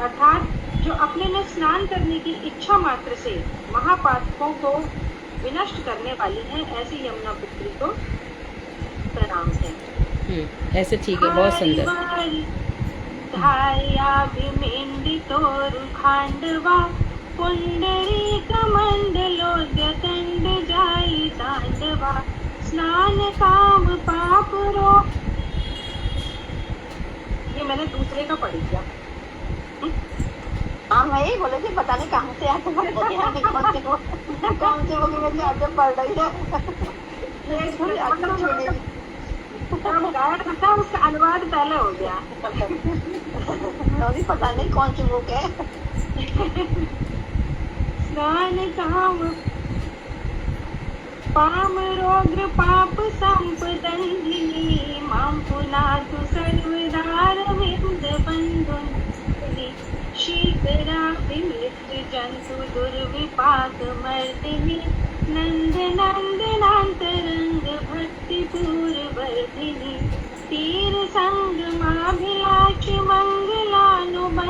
अर्थात जो अपने में स्नान करने की इच्छा मात्र से महापातकों को विनष्ट करने वाली है, ऐसी यमुना पुत्री को प्रणाम है। ऐसे ठीक है, बहुत सुंदर। खांडवा पुंडरी कमंडलोद्य दंड जाई तांडवा स्नान काम पाप रो। ये मैंने दूसरे का पढ़ दिया। हाँ, मैं यही बोले थे, पता नहीं कहाँ से आते कौन से बोली में से आगे पढ़ रही है। उसका अनुवाद पहले हो गया। तो पता नहीं कौन सी बुक है। स्नान काम पाम रोग्र पाप संपदंधिनी माम पुनातु सर्वदार विंद बंधुनि शीघ्रा विमृत जंतु दुर्विपाक मर्दिनी नंद नंदनांतरंग भक्ति पूर्ववर्धिनी तीर संगमाभिलाष मंगलानुबंधिनी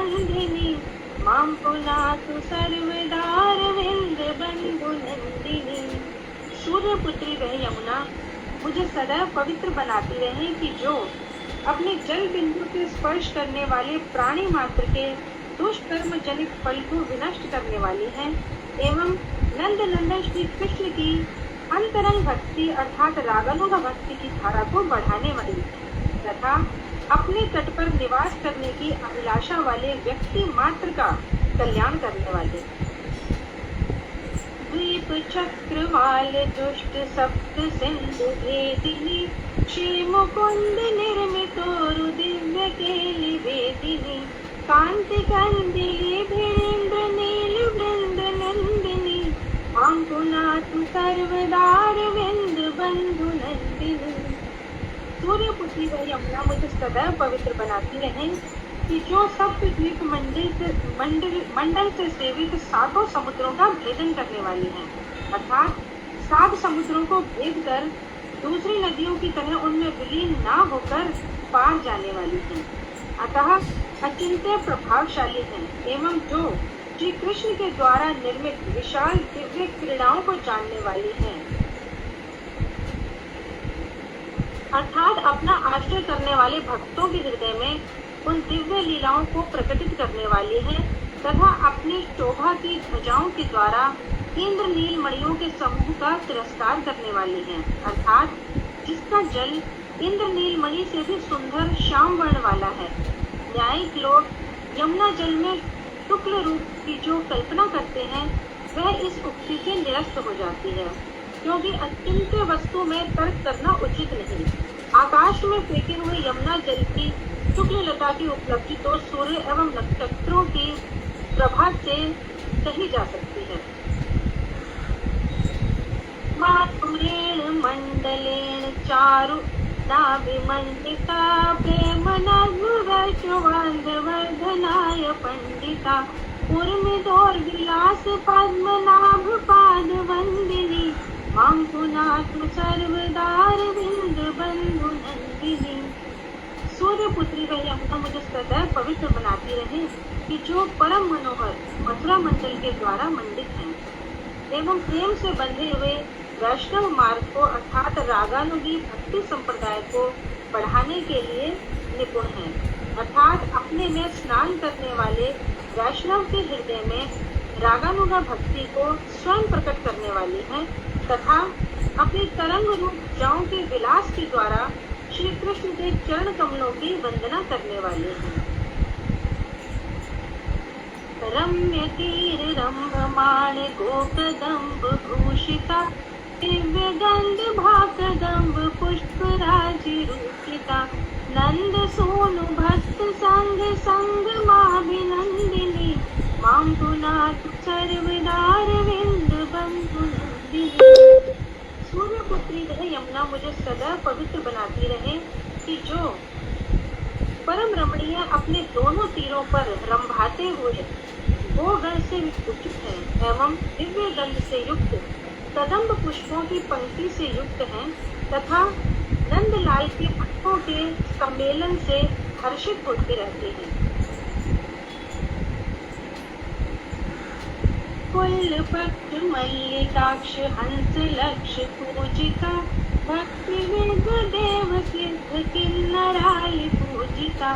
माम पुनातु सर्वदार विंद बंधु नंदिनी। सूर्य पुत्री वह यमुना मुझे सदैव पवित्र बनाती रहे कि जो अपने जल बिंदु के स्पर्श करने वाले प्राणी मात्र के दुष्कर्म जनित फल को विनष्ट करने वाली है एवं नंद नंदन श्री कृष्ण की अंतरंग भक्ति अर्थात रागानुगा भक्ति की धारा को बढ़ाने वाली तथा अपने तट पर निवास करने की अभिलाषा वाले व्यक्ति मात्र का कल्याण करने वाले। द्वीप चक्रवाल दुष्ट सप्त सिंधु भेदिनी श्री मुकुंद निर्मितोरु दिव्य केलि वेदिनी कांति कंदिली भिरेंद्र नील वृंद नंदिनी मां पुनातु सर्वदार विंद बंधु नंदिनी। सूर्य पुत्री वह यमुना मुझे सदैव पवित्र बनाती रहे कि जो सप्त द्वीप मंडल से सेवित सातों समुद्रों का भेदन करने वाली है, अर्थात 7 समुद्रों को भेद कर दूसरी नदियों की तरह उनमें विलीन ना होकर पार जाने वाली है, अतः अचिंत्य प्रभावशाली है एवं जो श्री कृष्ण के द्वारा निर्मित विशाल दिव्य क्रीड़ाओं को जानने वाली है, अर्थात अपना आश्रय करने वाले भक्तों के हृदय में उन दिव्य लीलाओं को प्रकटित करने वाली है तथा अपनी शोभा की ध्वजाओं के द्वारा इंद्र नील मणियों के समूह का तिरस्कार करने वाली है, अर्थात जिसका जल इंद्र नील मणि से भी सुंदर श्याम वर्ण वाला है। न्यायिक लोग यमुना जल में शुक्ल रूप की जो कल्पना करते हैं वह इस उक्ति से निरस्त हो जाती है, क्योंकि अचिंत्य वस्तु में तर्क करना उचित नहीं। आकाश में फेंके हुए यमुना जल की शुक्ल लता की उपलब्धि तो सूर्य एवं नक्षत्रों की प्रभा से कही जा सकती है। मातुरेण मंडलेन चारु नाभिमंडिता प्रेम वर्धनाय पंडिता उर्मिदोर विलास पद्मनाभ पाद वंदिनी मां पुनातु सर्वदार विंद बंधु नंदिनी। सूर्य पुत्री वह यमुना मुझे सदैव पवित्र बनाती रहे कि जो परम मनोहर मथुरा मंडल के द्वारा मंडित है एवं प्रेम से बंधे हुए वैष्णव मार्ग को अर्थात रागानुगी भक्ति संप्रदाय को बढ़ाने के लिए निपुण है, अर्थात अपने में स्नान करने वाले वैष्णव के हृदय में रागानुगा भक्ति को स्वयं प्रकट करने वाली है तथा अपनी तरंग रूप ध्वजाओं के विलास के द्वारा श्री कृष्ण के चरण कमलों की वंदना करने वाले हैं। रम्य तीर रंभमाण गोकदम्ब भूषिता दिव्य गंध भाकदम्ब पुष्पराजि रूपिता नंद सोनु भक्त संग संग माभिनंदिनी मां पुनातु सर्वदार विंद बंधु नंदिनी। सूर्यपुत्री वह यमुना मुझे सदा पवित्र बनाती रहे कि जो परम रमणीय अपने दोनों तीरों पर रंभाते हुए गोगण से उचित है एवं दिव्य गंध से युक्त कदम्ब पुष्पों की पंक्ति से युक्त हैं तथा नंदलाल के भक्तों के सम्मेलन से हर्षित होते रहते हैं। कुल पक्ष मल्लिकाक्ष हंस लक्ष पूजिता भक्ति विद्व देव सिद्ध किन्नरालि पूजिता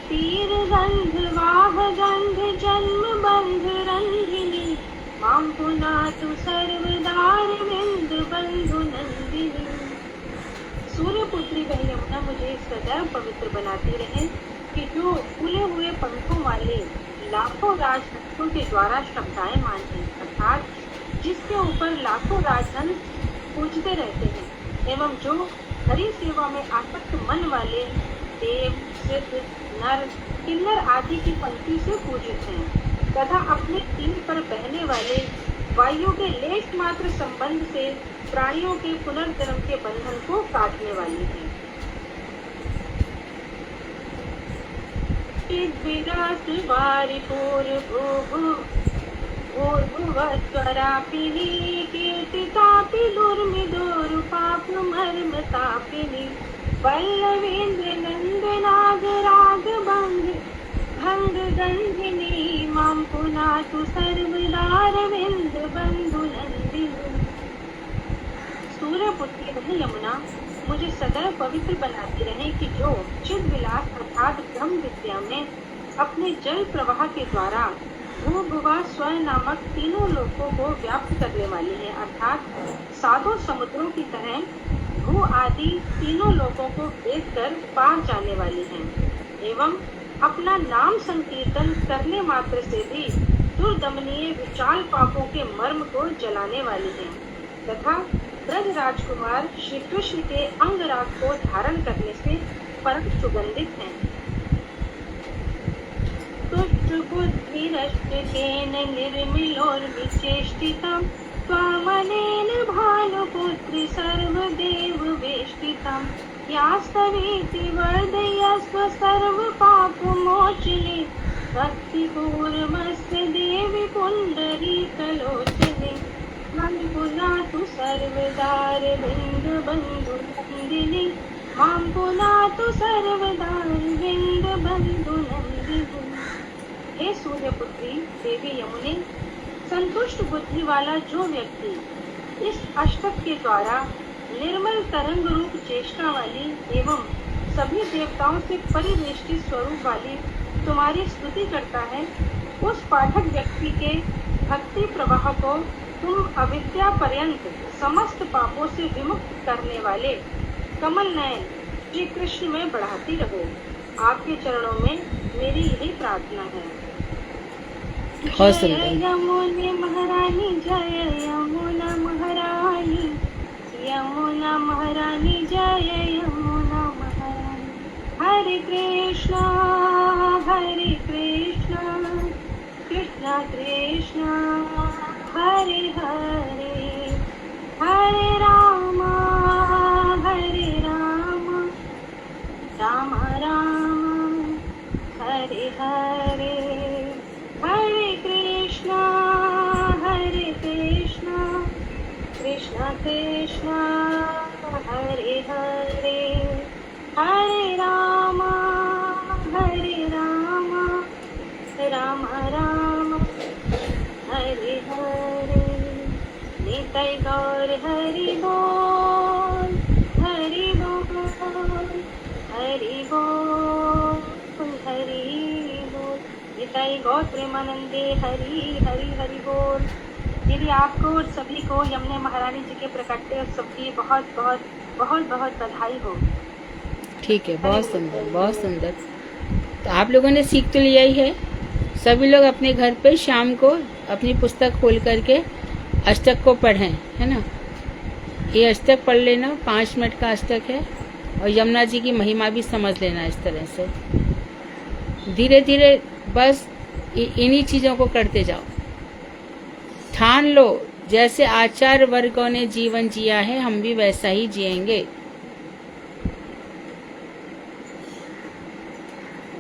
तीर गंध वाह गंध जन्म बंध रंगिनी मां पुनातु सर्वदार विंद बंधु नंदिनी। सूर्यपुत्री वह यमुना मुझे सदैव पवित्र बनाती रहे कि जो फूले हुए पंखों वाले लाखों राजहंसों के द्वारा शब्दायमान है अर्थात जिसके ऊपर लाखों राजहंस पूजते रहते हैं एवं जो हरि सेवा में आसक्त मन वाले देव सिद्ध नर किन्नर आदि की पंक्ति से पूजित हैं तथा अपने तीर पर बहने वाले वायु के लेश मात्र संबंध से प्राणियों के पुनर्जन्म के बंधन को काटने वाली है। विलास वारि भूर्भुवस्वरापिनी कीर्तितापि दुर्मिदोरुपाप मर्म तापिनी वल्लवेन्द्र नंदनाग राग भंग गंधिनी मां पुनातु सर्वदार विंद बंधु नंदिनी। सूर्यपुत्री वह यमुना मुझे सदैव पवित्र बनाती रहे कि जो चिद विलास अर्थात ब्रह्म विद्या में अपने जल प्रवाह के द्वारा भू भुवा स्व नामक तीनों लोकों को व्याप्त करने वाली है अर्थात सातों समुद्रों की तरह भू आदि तीनों लोकों को वेद कर पार जाने वाली है एवं अपना नाम संकीर्तन करने मात्र से भी दुर्दमनीय विशाल पापों के मर्म को जलाने वाली है तथा ब्रज राजकुमार श्री कृष्ण के अंगराग को धारण करने से परम सुगंधित हैं। तुष्ट बुद्धिरष्टेन निर्मलोर्विचेष्टितं त्वामनेन भानुपुत्री सर्वदेव वेष्टितं यास्तवेति वर्धयस्व सर्वपापमोचिनी भक्तिपूर्वमस्य देवी पुण्डरीकलोचने मां पुनातु सर्वदार विंद बंधु नंदिनी मां पुनातु सर्वदार विंद बंधु नंदिनी। हे सूर्यपुत्री देवी यमुने संतुष्ट बुद्धि वाला जो व्यक्ति इस अष्टक के द्वारा निर्मल तरंग रूप चेष्टा वाली एवं सभी देवताओं से परिवेष्टित स्वरूप वाली तुम्हारी स्तुति करता है उस पाठक व्यक्ति के भक्ति प्रवाह को तुम अविद्या पर्यंत समस्त पापों से विमुक्त करने वाले कमल नयन श्री कृष्ण में बढ़ाती रहो। आपके चरणों में मेरी यही प्रार्थना है। जय यमुना महारानी जय यमुना महारानी यमुना महारानी जय यमुना महारानी। हरे कृष्णा कृष्णा कृष्णा हरे हरे हरे राम राम राम हरे हरे हरे कृष्णा कृष्णा कृष्णा हरे हरे हरे राम राम राम हरे हरे। निताई गौर हरि बोल हरि बोल हरि बोल हरि बोल। निताई गौर प्रेमानंदे हरि हरि हरि बोल। यदि आपको और सभी को यमुना महारानी जी के प्रकटे उत्सव की बहुत बहुत बधाई हो। ठीक है, बहुत सुंदर, बहुत सुंदर। तो आप लोगों ने सीख तो लिया ही है। सभी लोग अपने घर पे शाम को अपनी पुस्तक खोल करके अष्टक को पढ़ें, है ना। ये अष्टक पढ़ लेना, 5 मिनट का अष्टक है, और यमुना जी की महिमा भी समझ लेना। इस तरह से धीरे धीरे बस इन्हीं चीज़ों को करते जाओ। ठान लो, जैसे आचार्य वर्गों ने जीवन जिया है, हम भी वैसा ही जिएंगे।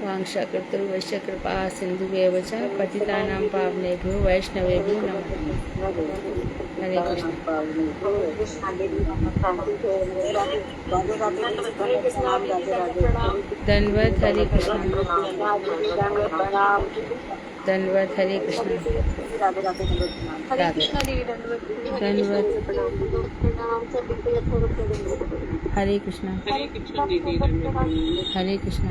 वांछा कर्तृवश्य कृपा सिंधुभ्येव च पतितानां पावनेभ्यो वैष्णवेभ्यो नमः। हरे कृष्ण। धन्यवाद। हरे कृष्ण। धन्यवाद। हरे कृष्ण। धन्यवाद। हरे कृष्ण। हरे कृष्ण।